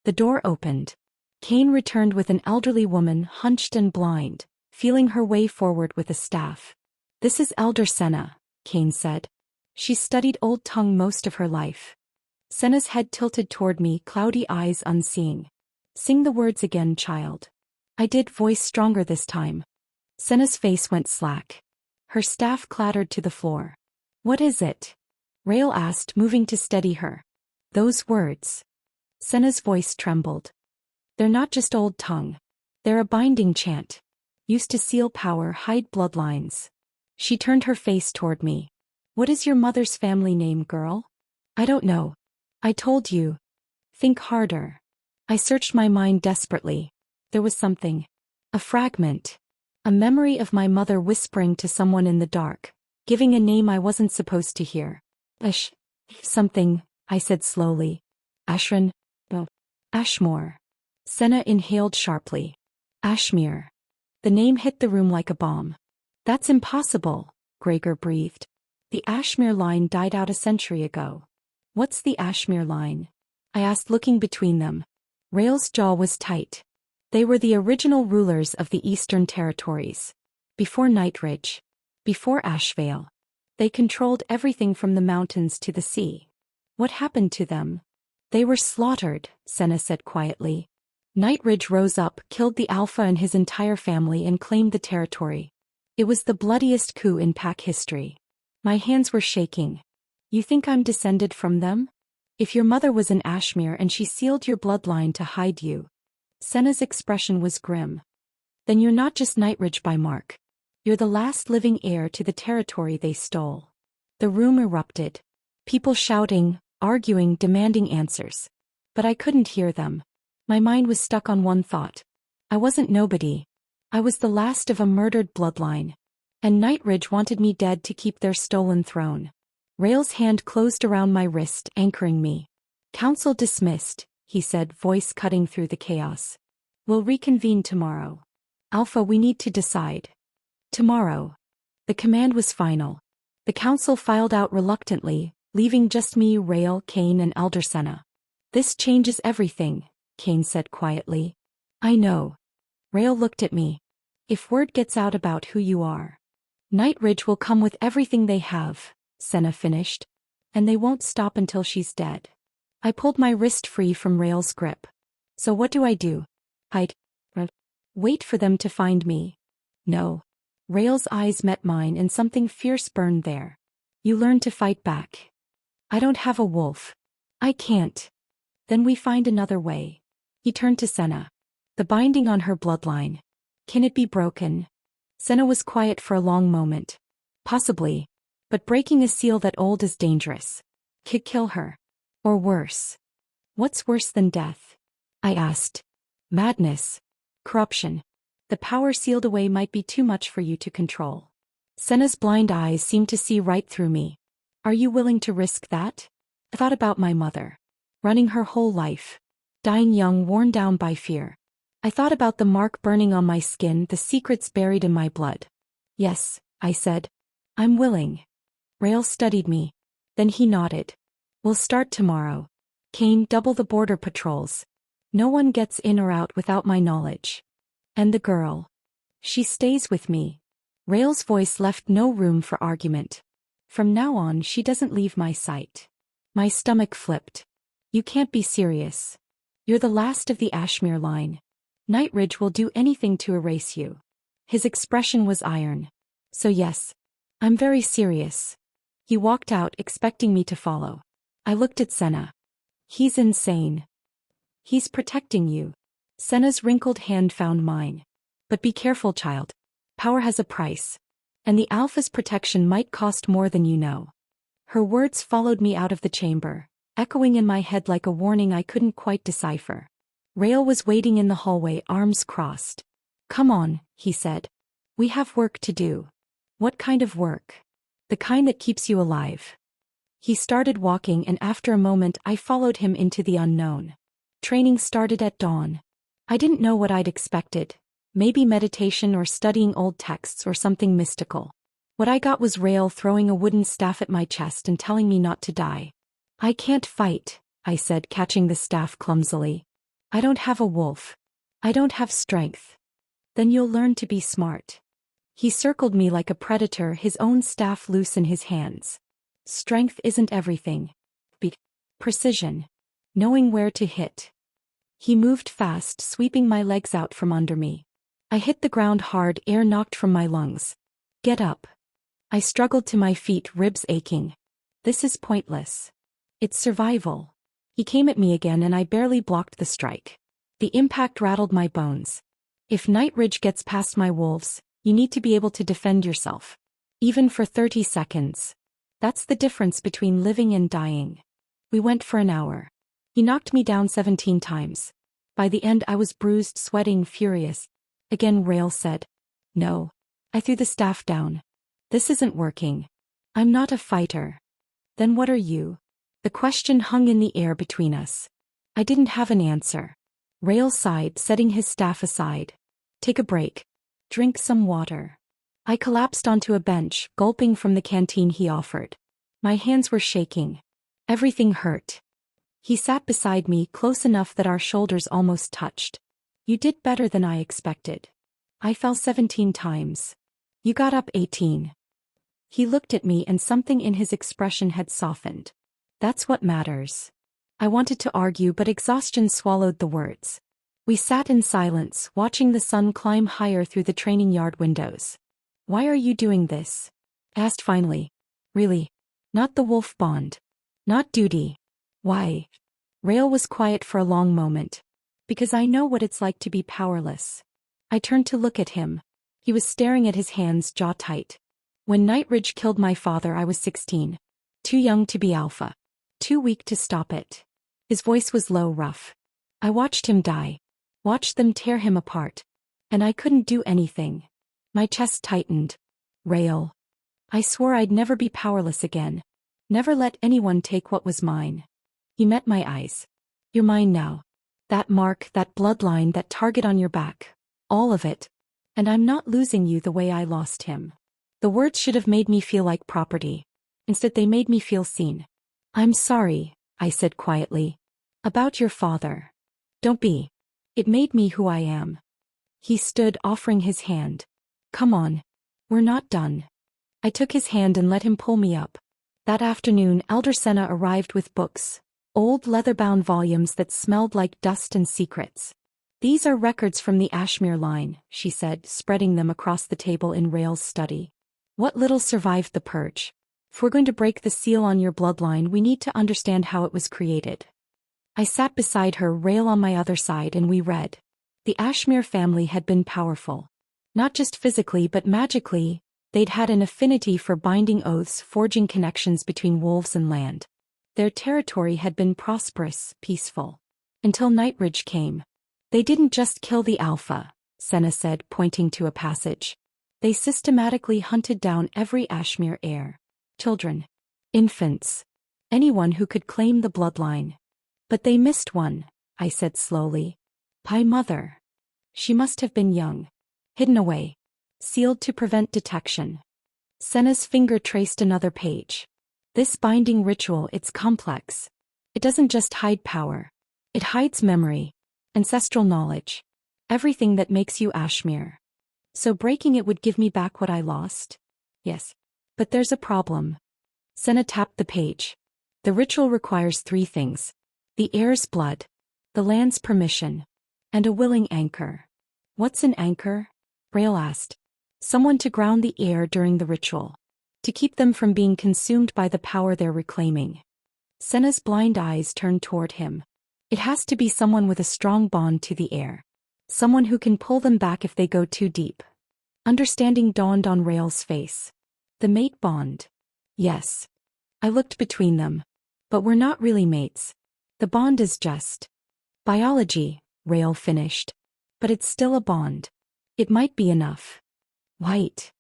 Speaker 1: The door opened. Kane returned with an elderly woman, hunched and blind, feeling her way forward with a staff. This is Elder Senna, Kane said. She studied Old Tongue most of her life. Senna's head tilted toward me, cloudy eyes unseeing. Sing the words again, child. I did, voice stronger this time. Senna's face went slack. Her staff clattered to the floor. What is it? Rael asked, moving to steady her. Those words. Senna's voice trembled. They're not just Old Tongue. They're a binding chant. Used to seal power, hide bloodlines. She turned her face toward me. What is your mother's family name, girl? I don't know. I told you. Think harder. I searched my mind desperately. There was something. A fragment. A memory of my mother whispering to someone in the dark, giving a name I wasn't supposed to hear. Something, I said slowly. Ashran? No. Ashmore. Senna inhaled sharply. Ashmere. The name hit the room like a bomb. That's impossible, Gregor breathed. The Ashmere line died out a century ago. What's the Ashmere line? I asked, looking between them. Rael's jaw was tight. They were the original rulers of the Eastern Territories. Before Nightridge. Before Ashvale. They controlled everything from the mountains to the sea. What happened to them? They were slaughtered, Senna said quietly. Nightridge rose up, killed the Alpha and his entire family, and claimed the territory. It was the bloodiest coup in pack history. My hands were shaking. You think I'm descended from them? If your mother was an Ashmere and she sealed your bloodline to hide you. Senna's expression was grim. Then you're not just Nightridge by mark. You're the last living heir to the territory they stole. The room erupted. People shouting, arguing, demanding answers. But I couldn't hear them. My mind was stuck on one thought. I wasn't nobody. I was the last of a murdered bloodline. And Nightridge wanted me dead to keep their stolen throne. Rael's hand closed around my wrist, anchoring me. Council dismissed, he said, voice cutting through the chaos. We'll reconvene tomorrow. Alpha, we need to decide. Tomorrow. The command was final. The council filed out reluctantly, leaving just me, Rael, Kane, and Elder Senna. This changes everything, Kane said quietly. I know. Rael looked at me. If word gets out about who you are, Nightridge will come with everything they have, Senna finished. And they won't stop until she's dead. I pulled my wrist free from Rael's grip. So what do I do? Hide? Wait for them to find me? No. Rael's eyes met mine and something fierce burned there. You learn to fight back. I don't have a wolf. I can't. Then we find another way. He turned to Senna. The binding on her bloodline. Can it be broken? Senna was quiet for a long moment. Possibly. But breaking a seal that old is dangerous. Could kill her. Or worse. What's worse than death? I asked. Madness. Corruption. The power sealed away might be too much for you to control. Senna's blind eyes seemed to see right through me. Are you willing to risk that? I thought about my mother. Running her whole life. Dying young, worn down by fear. I thought about the mark burning on my skin, the secrets buried in my blood. Yes, I said. I'm willing. Rael studied me. Then he nodded. We'll start tomorrow. Kane, double the border patrols. No one gets in or out without my knowledge. And the girl. She stays with me. Rael's voice left no room for argument. From now on she doesn't leave my sight. My stomach flipped. You can't be serious. You're the last of the Ashmere line. Nightridge will do anything to erase you. His expression was iron. So yes, I'm very serious. He walked out expecting me to follow. I looked at Senna. He's insane. He's protecting you. Senna's wrinkled hand found mine. But be careful, child. Power has a price. And the Alpha's protection might cost more than you know. Her words followed me out of the chamber, echoing in my head like a warning I couldn't quite decipher. Rael was waiting in the hallway, arms crossed. Come on, he said. We have work to do. What kind of work? The kind that keeps you alive. He started walking, and after a moment I followed him into the unknown. Training started at dawn. I didn't know what I'd expected. Maybe meditation or studying old texts or something mystical. What I got was Rael throwing a wooden staff at my chest and telling me not to die. I can't fight, I said, catching the staff clumsily. I don't have a wolf. I don't have strength. Then you'll learn to be smart. He circled me like a predator, his own staff loose in his hands. Strength isn't everything. Precision. Knowing where to hit. He moved fast, sweeping my legs out from under me. I hit the ground hard, air knocked from my lungs. Get up. I struggled to my feet, ribs aching. This is pointless. It's survival. He came at me again and I barely blocked the strike. The impact rattled my bones. If Nightridge gets past my wolves, you need to be able to defend yourself. Even for 30 seconds. That's the difference between living and dying. We went for an hour. He knocked me down 17 times. By the end I was bruised, sweating, furious. Again Rael said. No. I threw the staff down. This isn't working. I'm not a fighter. Then what are you? The question hung in the air between us. I didn't have an answer. Rael sighed, setting his staff aside. Take a break. Drink some water. I collapsed onto a bench, gulping from the canteen he offered. My hands were shaking. Everything hurt. He sat beside me, close enough that our shoulders almost touched. You did better than I expected. I fell 17 times. You got up 18. He looked at me and something in his expression had softened. That's what matters. I wanted to argue, but exhaustion swallowed the words. We sat in silence, watching the sun climb higher through the training yard windows. Why are you doing this? I asked finally. Really? Not the wolf bond. Not duty. Why? Rael was quiet for a long moment. Because I know what it's like to be powerless. I turned to look at him. He was staring at his hands, jaw tight. When Nightridge killed my father, I was 16. Too young to be alpha. Too weak to stop it. His voice was low, rough. I watched him die. Watched them tear him apart. And I couldn't do anything. My chest tightened. Rael. I swore I'd never be powerless again. Never let anyone take what was mine. He met my eyes. You're mine now. That mark, that bloodline, that target on your back. All of it. And I'm not losing you the way I lost him. The words should have made me feel like property. Instead they made me feel seen. I'm sorry, I said quietly. About your father. Don't be. It made me who I am. He stood, offering his hand. Come on. We're not done. I took his hand and let him pull me up. That afternoon, Elder Senna arrived with books. Old leather-bound volumes that smelled like dust and secrets. These are records from the Ashmere line, she said, spreading them across the table in Rael's study. What little survived the purge. If we're going to break the seal on your bloodline, we need to understand how it was created. I sat beside her, Rael on my other side, and we read. The Ashmere family had been powerful. Not just physically but magically. They'd had an affinity for binding oaths, forging connections between wolves and land. Their territory had been prosperous, peaceful. Until Nightridge came. They didn't just kill the alpha, Senna said, pointing to a passage. They systematically hunted down every Ashmere heir. Children. Infants. Anyone who could claim the bloodline. But they missed one, I said slowly. My mother. She must have been young. Hidden away. Sealed to prevent detection. Senna's finger traced another page. This binding ritual, it's complex. It doesn't just hide power. It hides memory. Ancestral knowledge. Everything that makes you Ashmere. So breaking it would give me back what I lost? Yes. But there's a problem. Senna tapped the page. The ritual requires 3 things. The heir's blood. The land's permission. And a willing anchor. What's an anchor? Rael asked. Someone to ground the heir during the ritual. To keep them from being consumed by the power they're reclaiming. Senna's blind eyes turned toward him. It has to be someone with a strong bond to the heir. Someone who can pull them back if they go too deep. Understanding dawned on Rael's face. The mate bond. Yes. I looked between them. But we're not really mates. The bond is just biology, Rael finished. But it's still a bond. It might be enough. White.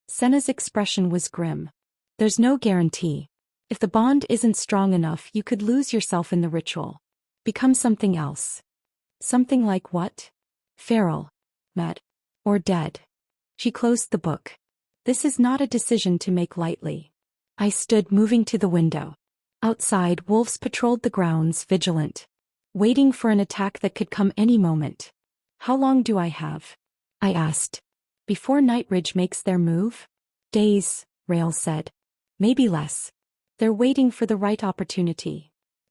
Speaker 1: Senna's expression was grim. There's no guarantee. If the bond isn't strong enough, you could lose yourself in the ritual. Become something else. Something like what? Feral. Mad. Or dead. She closed the book. This is not a decision to make lightly. I stood, moving to the window. Outside, wolves patrolled the grounds, vigilant. Waiting for an attack that could come any moment. How long do I have? I asked. Before Nightridge makes their move? Days, Rael said. Maybe less. They're waiting for the right opportunity.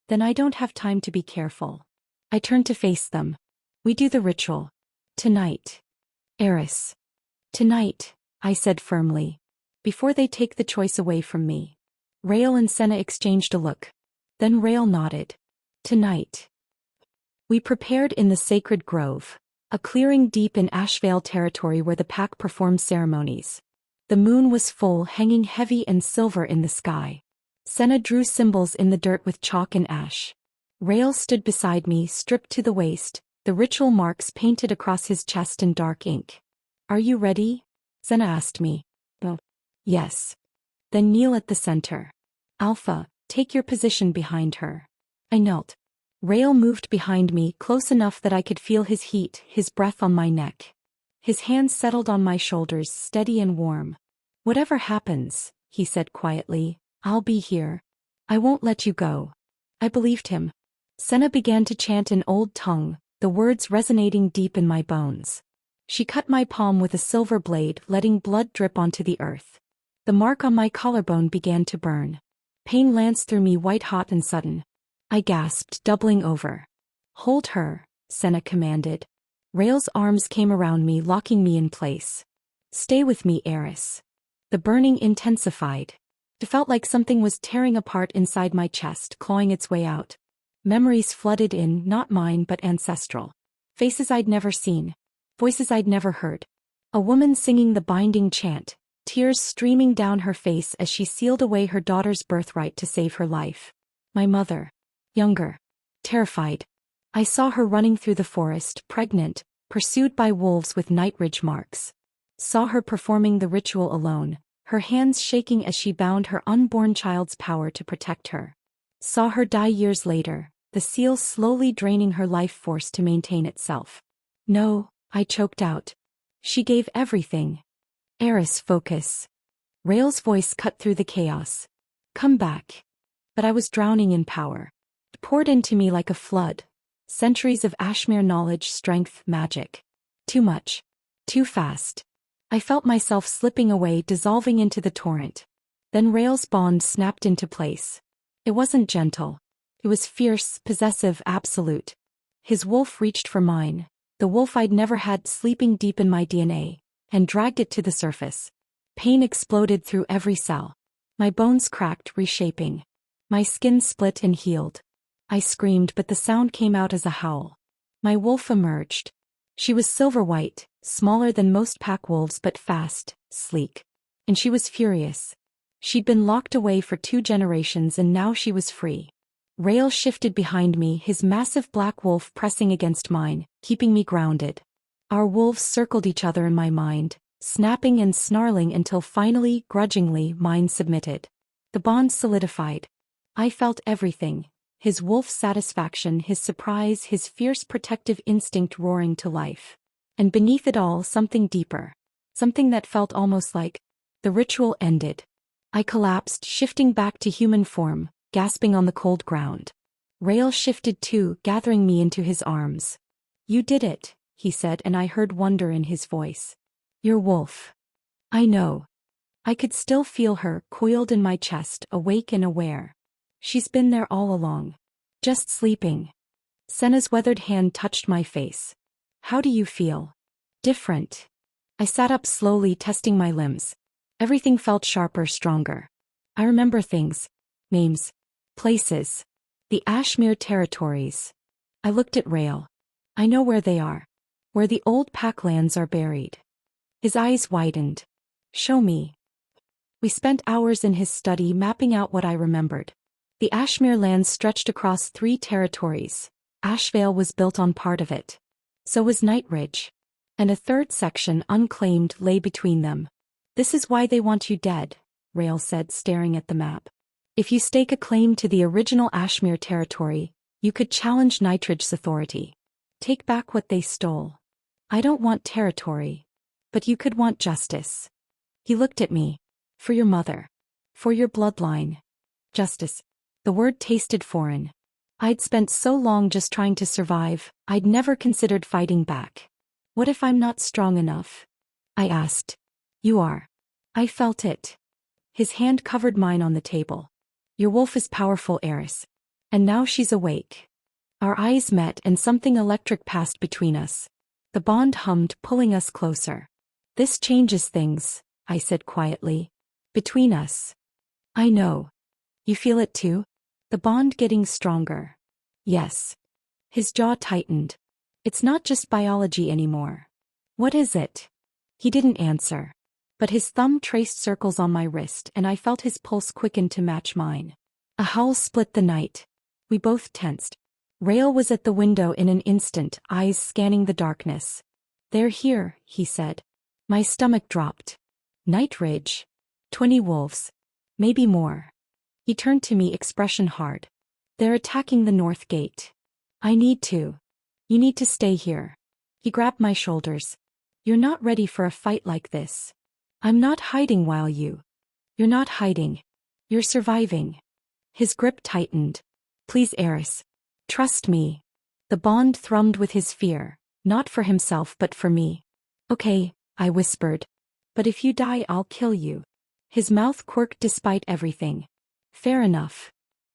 Speaker 1: Then I don't have time to be careful. I turned to face them. We do the ritual. Tonight. Eris. Tonight, I said firmly. Before they take the choice away from me. Rael and Senna exchanged a look. Then Rael nodded. Tonight. We prepared in the sacred grove. A clearing deep in Ashvale territory where the pack performed ceremonies. The moon was full, hanging heavy and silver in the sky. Senna drew symbols in the dirt with chalk and ash. Rael stood beside me, stripped to the waist, the ritual marks painted across his chest in dark ink. Are you ready? Senna asked me. Oh. Yes. Then kneel at the center. Alpha, take your position behind her. I knelt. Rael moved behind me, close enough that I could feel his heat, his breath on my neck. His hands settled on my shoulders, steady and warm. Whatever happens, he said quietly, I'll be here. I won't let you go. I believed him. Senna began to chant in old tongue, the words resonating deep in my bones. She cut my palm with a silver blade, letting blood drip onto the earth. The mark on my collarbone began to burn. Pain lanced through me, white-hot and sudden. I gasped, doubling over. Hold her, Senna commanded. Rael's arms came around me, locking me in place. Stay with me, Eris. The burning intensified. It felt like something was tearing apart inside my chest, clawing its way out. Memories flooded in, not mine but ancestral. Faces I'd never seen. Voices I'd never heard. A woman singing the binding chant, tears streaming down her face as she sealed away her daughter's birthright to save her life. My mother. Younger. Terrified. I saw her running through the forest, pregnant, pursued by wolves with Nightridge marks. Saw her performing the ritual alone, her hands shaking as she bound her unborn child's power to protect her. Saw her die years later, the seal slowly draining her life force to maintain itself. No, I choked out. She gave everything. Eris, focus. Rael's voice cut through the chaos. Come back. But I was drowning in power. It poured into me like a flood. Centuries of Ashmere knowledge, strength, magic. Too much. Too fast. I felt myself slipping away, dissolving into the torrent. Then Rael's bond snapped into place. It wasn't gentle. It was fierce, possessive, absolute. His wolf reached for mine, the wolf I'd never had sleeping deep in my DNA, and dragged it to the surface. Pain exploded through every cell. My bones cracked, reshaping. My skin split and healed. I screamed, but the sound came out as a howl. My wolf emerged. She was silver-white, smaller than most pack wolves but fast, sleek. And she was furious. She'd been locked away for 2 generations and now she was free. Rael shifted behind me, his massive black wolf pressing against mine, keeping me grounded. Our wolves circled each other in my mind, snapping and snarling until finally, grudgingly, mine submitted. The bond solidified. I felt everything. His wolf satisfaction, his surprise, his fierce protective instinct roaring to life. And beneath it all, something deeper. Something that felt almost like the ritual ended. I collapsed, shifting back to human form, gasping on the cold ground. Rael shifted too, gathering me into his arms. "You did it," he said, and I heard wonder in his voice. "Your wolf." I know. I could still feel her, coiled in my chest, awake and aware. She's been there all along. Just sleeping. Senna's weathered hand touched my face. "How do you feel?" "Different." I sat up slowly, testing my limbs. Everything felt sharper, stronger. I remember things. Names. Places. The Ashmere territories. I looked at Rael. "I know where they are. Where the old packlands are buried." His eyes widened. "Show me." We spent hours in his study mapping out what I remembered. The Ashmere lands stretched across 3 territories. Ashvale was built on part of it. So was Nightridge. And a third section, unclaimed, lay between them. "This is why they want you dead," Rael said, staring at the map. "If you stake a claim to the original Ashmere territory, you could challenge Nightridge's authority. Take back what they stole. I don't want territory. But you could want justice." He looked at me. "For your mother. For your bloodline." Justice. The word tasted foreign. I'd spent so long just trying to survive, I'd never considered fighting back. "What if I'm not strong enough?" I asked. "You are." I felt it. His hand covered mine on the table. "Your wolf is powerful, Eris. And now she's awake." Our eyes met and something electric passed between us. The bond hummed, pulling us closer. "This changes things," I said quietly. "Between us." "I know. You feel it too? The bond getting stronger." "Yes." His jaw tightened. "It's not just biology anymore." "What is it?" He didn't answer. But his thumb traced circles on my wrist and I felt his pulse quicken to match mine. A howl split the night. We both tensed. Rael was at the window in an instant, eyes scanning the darkness. "They're here," he said. My stomach dropped. "Nightridge. 20 wolves. Maybe more." He turned to me, expression hard. "They're attacking the north gate. I need to. You need to stay here." He grabbed my shoulders. "You're not ready for a fight like this. I'm not hiding while you. You're not hiding. You're surviving." His grip tightened. "Please, Eris. Trust me." The bond thrummed with his fear, not for himself but for me. "Okay," I whispered. "But if you die, I'll kill you." His mouth quirked despite everything. "Fair enough."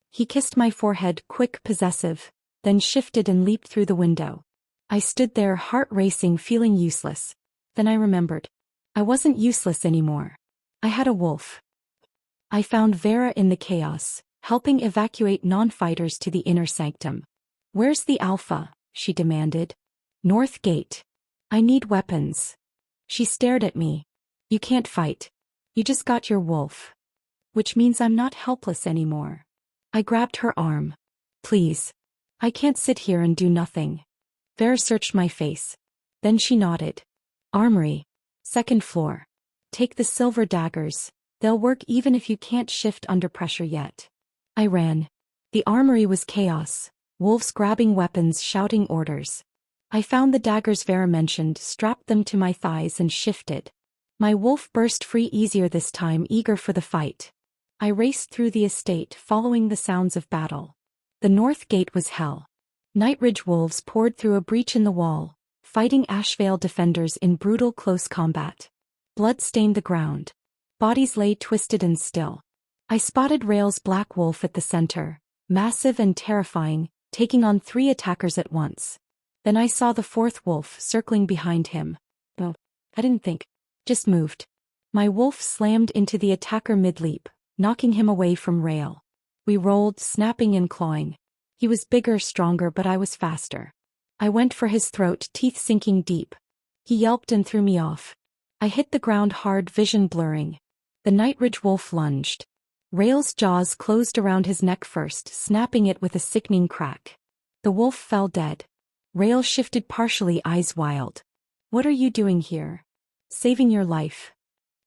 Speaker 1: He kissed my forehead, quick, possessive, then shifted and leaped through the window. I stood there, heart racing, feeling useless. Then I remembered. I wasn't useless anymore. I had a wolf. I found Vera in the chaos, helping evacuate non-fighters to the inner sanctum. "Where's the alpha?" she demanded. "North gate. I need weapons." She stared at me. "You can't fight. You just got your wolf." "Which means I'm not helpless anymore." I grabbed her arm. "Please. I can't sit here and do nothing." Vera searched my face. Then she nodded. "Armory. 2nd floor. Take the silver daggers. They'll work even if you can't shift under pressure yet." I ran. The armory was chaos. Wolves grabbing weapons, shouting orders. I found the daggers Vera mentioned, strapped them to my thighs and shifted. My wolf burst free easier this time, eager for the fight. I raced through the estate, following the sounds of battle. The north gate was hell. Nightridge wolves poured through a breach in the wall, fighting Ashvale defenders in brutal close combat. Blood stained the ground. Bodies lay twisted and still. I spotted Rael's black wolf at the center, massive and terrifying, taking on 3 attackers at once. Then I saw the 4th wolf circling behind him. Oh, I didn't think. Just moved. My wolf slammed into the attacker mid-leap, knocking him away from Rael. We rolled, snapping and clawing. He was bigger, stronger, but I was faster. I went for his throat, teeth sinking deep. He yelped and threw me off. I hit the ground hard, vision blurring. The Nightridge wolf lunged. Rael's jaws closed around his neck first, snapping it with a sickening crack. The wolf fell dead. Rael shifted partially, eyes wild. What are you doing here? Saving your life.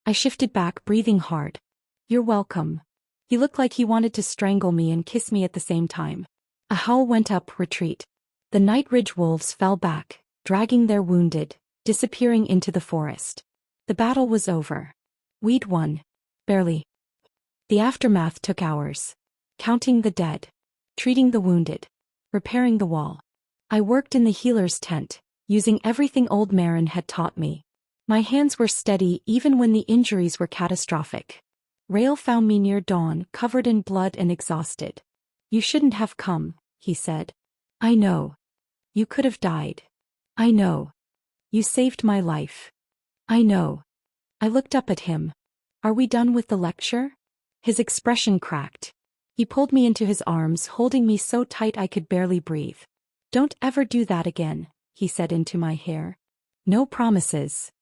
Speaker 1: I shifted back, breathing hard. You're welcome. He looked like he wanted to strangle me and kiss me at the same time. A howl went up, retreat. The Nightridge wolves fell back, dragging their wounded, disappearing into the forest. The battle was over. We'd won. Barely. The aftermath took hours. Counting the dead. Treating the wounded. Repairing the wall. I worked in the healer's tent, using everything old Marin had taught me. My hands were steady even when the injuries were catastrophic. Rael found me near dawn, covered in blood and exhausted. You shouldn't have come, he said. I know. You could have died. I know. You saved my life. I know. I looked up at him. Are we done with the lecture? His expression cracked. He pulled me into his arms, holding me so tight I could barely breathe. Don't ever do that again, he said into my hair. No promises.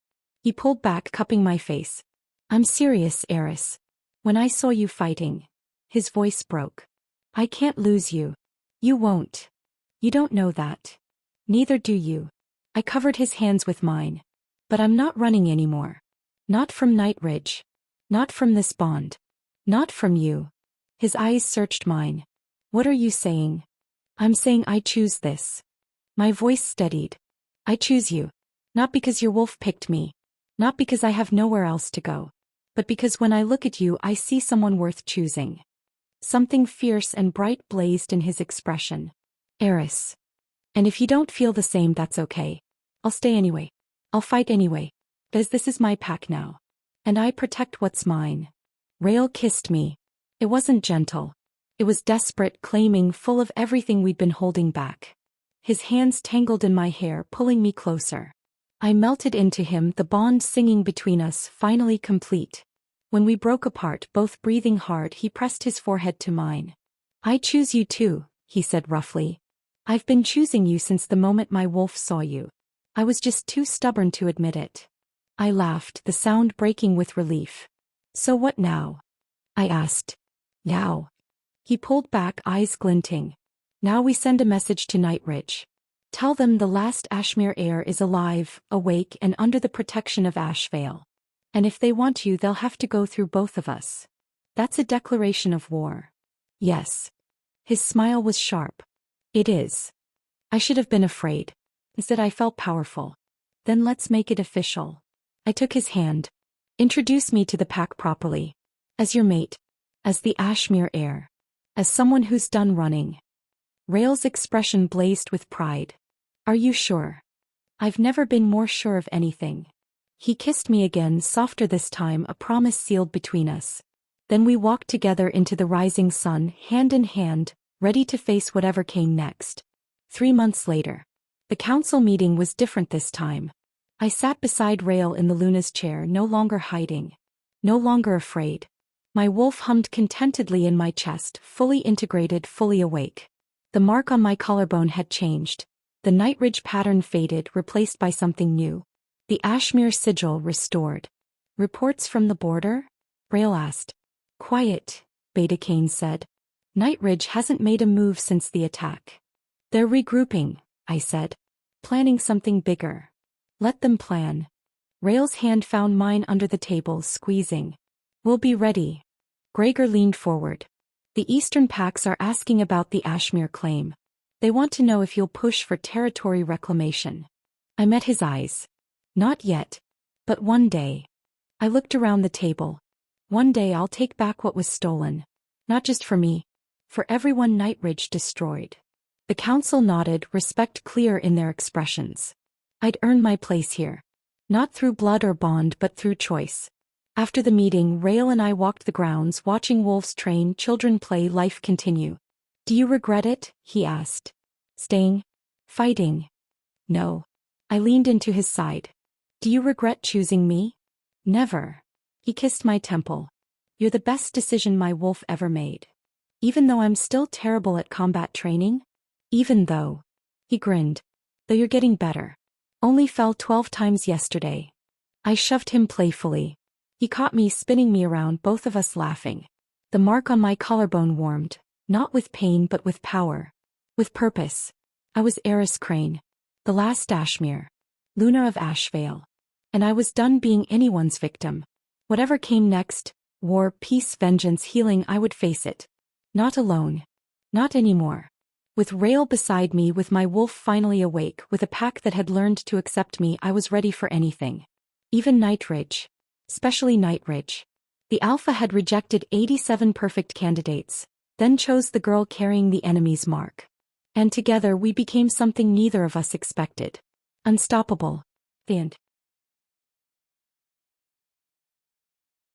Speaker 1: He pulled back, cupping my face. I'm serious, Eris. When I saw you fighting. His voice broke. I can't lose you. You won't. You don't know that. Neither do you. I covered his hands with mine. But I'm not running anymore. Not from Nightridge. Not from this bond. Not from you. His eyes searched mine. What are you saying? I'm saying I choose this. My voice steadied. I choose you. Not because your wolf picked me. Not because I have nowhere else to go. But because when I look at you I see someone worth choosing. Something fierce and bright blazed in his expression. Eris. And if you don't feel the same, that's okay. I'll stay anyway. I'll fight anyway. Because this is my pack now. And I protect what's mine. Rael kissed me. It wasn't gentle. It was desperate, claiming, full of everything we'd been holding back. His hands tangled in my hair, pulling me closer. I melted into him, the bond singing between us, finally complete. When we broke apart, both breathing hard, he pressed his forehead to mine. I choose you too, he said roughly. I've been choosing you since the moment my wolf saw you. I was just too stubborn to admit it. I laughed, the sound breaking with relief. So what now? I asked. Now. He pulled back, eyes glinting. Now we send a message to Nightridge. Tell them the last Ashmere heir is alive, awake, and under the protection of Ashvale. And if they want you, they'll have to go through both of us. That's a declaration of war. Yes. His smile was sharp. It is. I should have been afraid. Instead I felt powerful. Then let's make it official. I took his hand. Introduce me to the pack properly. As your mate. As the Ashmere heir. As someone who's done running. Rael's expression blazed with pride. Are you sure? I've never been more sure of anything. He kissed me again, softer this time, a promise sealed between us. Then we walked together into the rising sun, hand in hand, ready to face whatever came next. 3 months later. The council meeting was different this time. I sat beside Rael in the Luna's chair, no longer hiding. No longer afraid. My wolf hummed contentedly in my chest, fully integrated, fully awake. The mark on my collarbone had changed. The Nightridge pattern faded, replaced by something new. The Ashmere sigil restored. Reports from the border? Rael asked. Quiet, Beta Kane said. Nightridge hasn't made a move since the attack. They're regrouping, I said. Planning something bigger. Let them plan. Rael's hand found mine under the table, squeezing. We'll be ready. Gregor leaned forward. The Eastern Packs are asking about the Ashmere claim. They want to know if you'll push for territory reclamation. I met his eyes. Not yet. But one day. I looked around the table. One day I'll take back what was stolen. Not just for me. For everyone Nightridge destroyed. The council nodded, respect clear in their expressions. I'd earned my place here. Not through blood or bond, but through choice. After the meeting, Rael and I walked the grounds, watching wolves train, children play, life continue. Do you regret it? He asked. Staying? Fighting? No. I leaned into his side. Do you regret choosing me? Never. He kissed my temple. You're the best decision my wolf ever made. Even though I'm still terrible at combat training? Even though. He grinned. Though you're getting better. Only fell 12 times yesterday. I shoved him playfully. He caught me, spinning me around, both of us laughing. The mark on my collarbone warmed, not with pain but with power. With purpose. I was Eris Crane. The last Ashmere. Luna of Ashvale. And I was done being anyone's victim. Whatever came next, war, peace, vengeance, healing, I would face it. Not alone. Not anymore. With Rael beside me, with my wolf finally awake, with a pack that had learned to accept me, I was ready for anything. Even Nightridge. Especially Nightridge. The Alpha had rejected 87 perfect candidates, then chose the girl carrying the enemy's mark. And together we became something neither of us expected. Unstoppable. The end.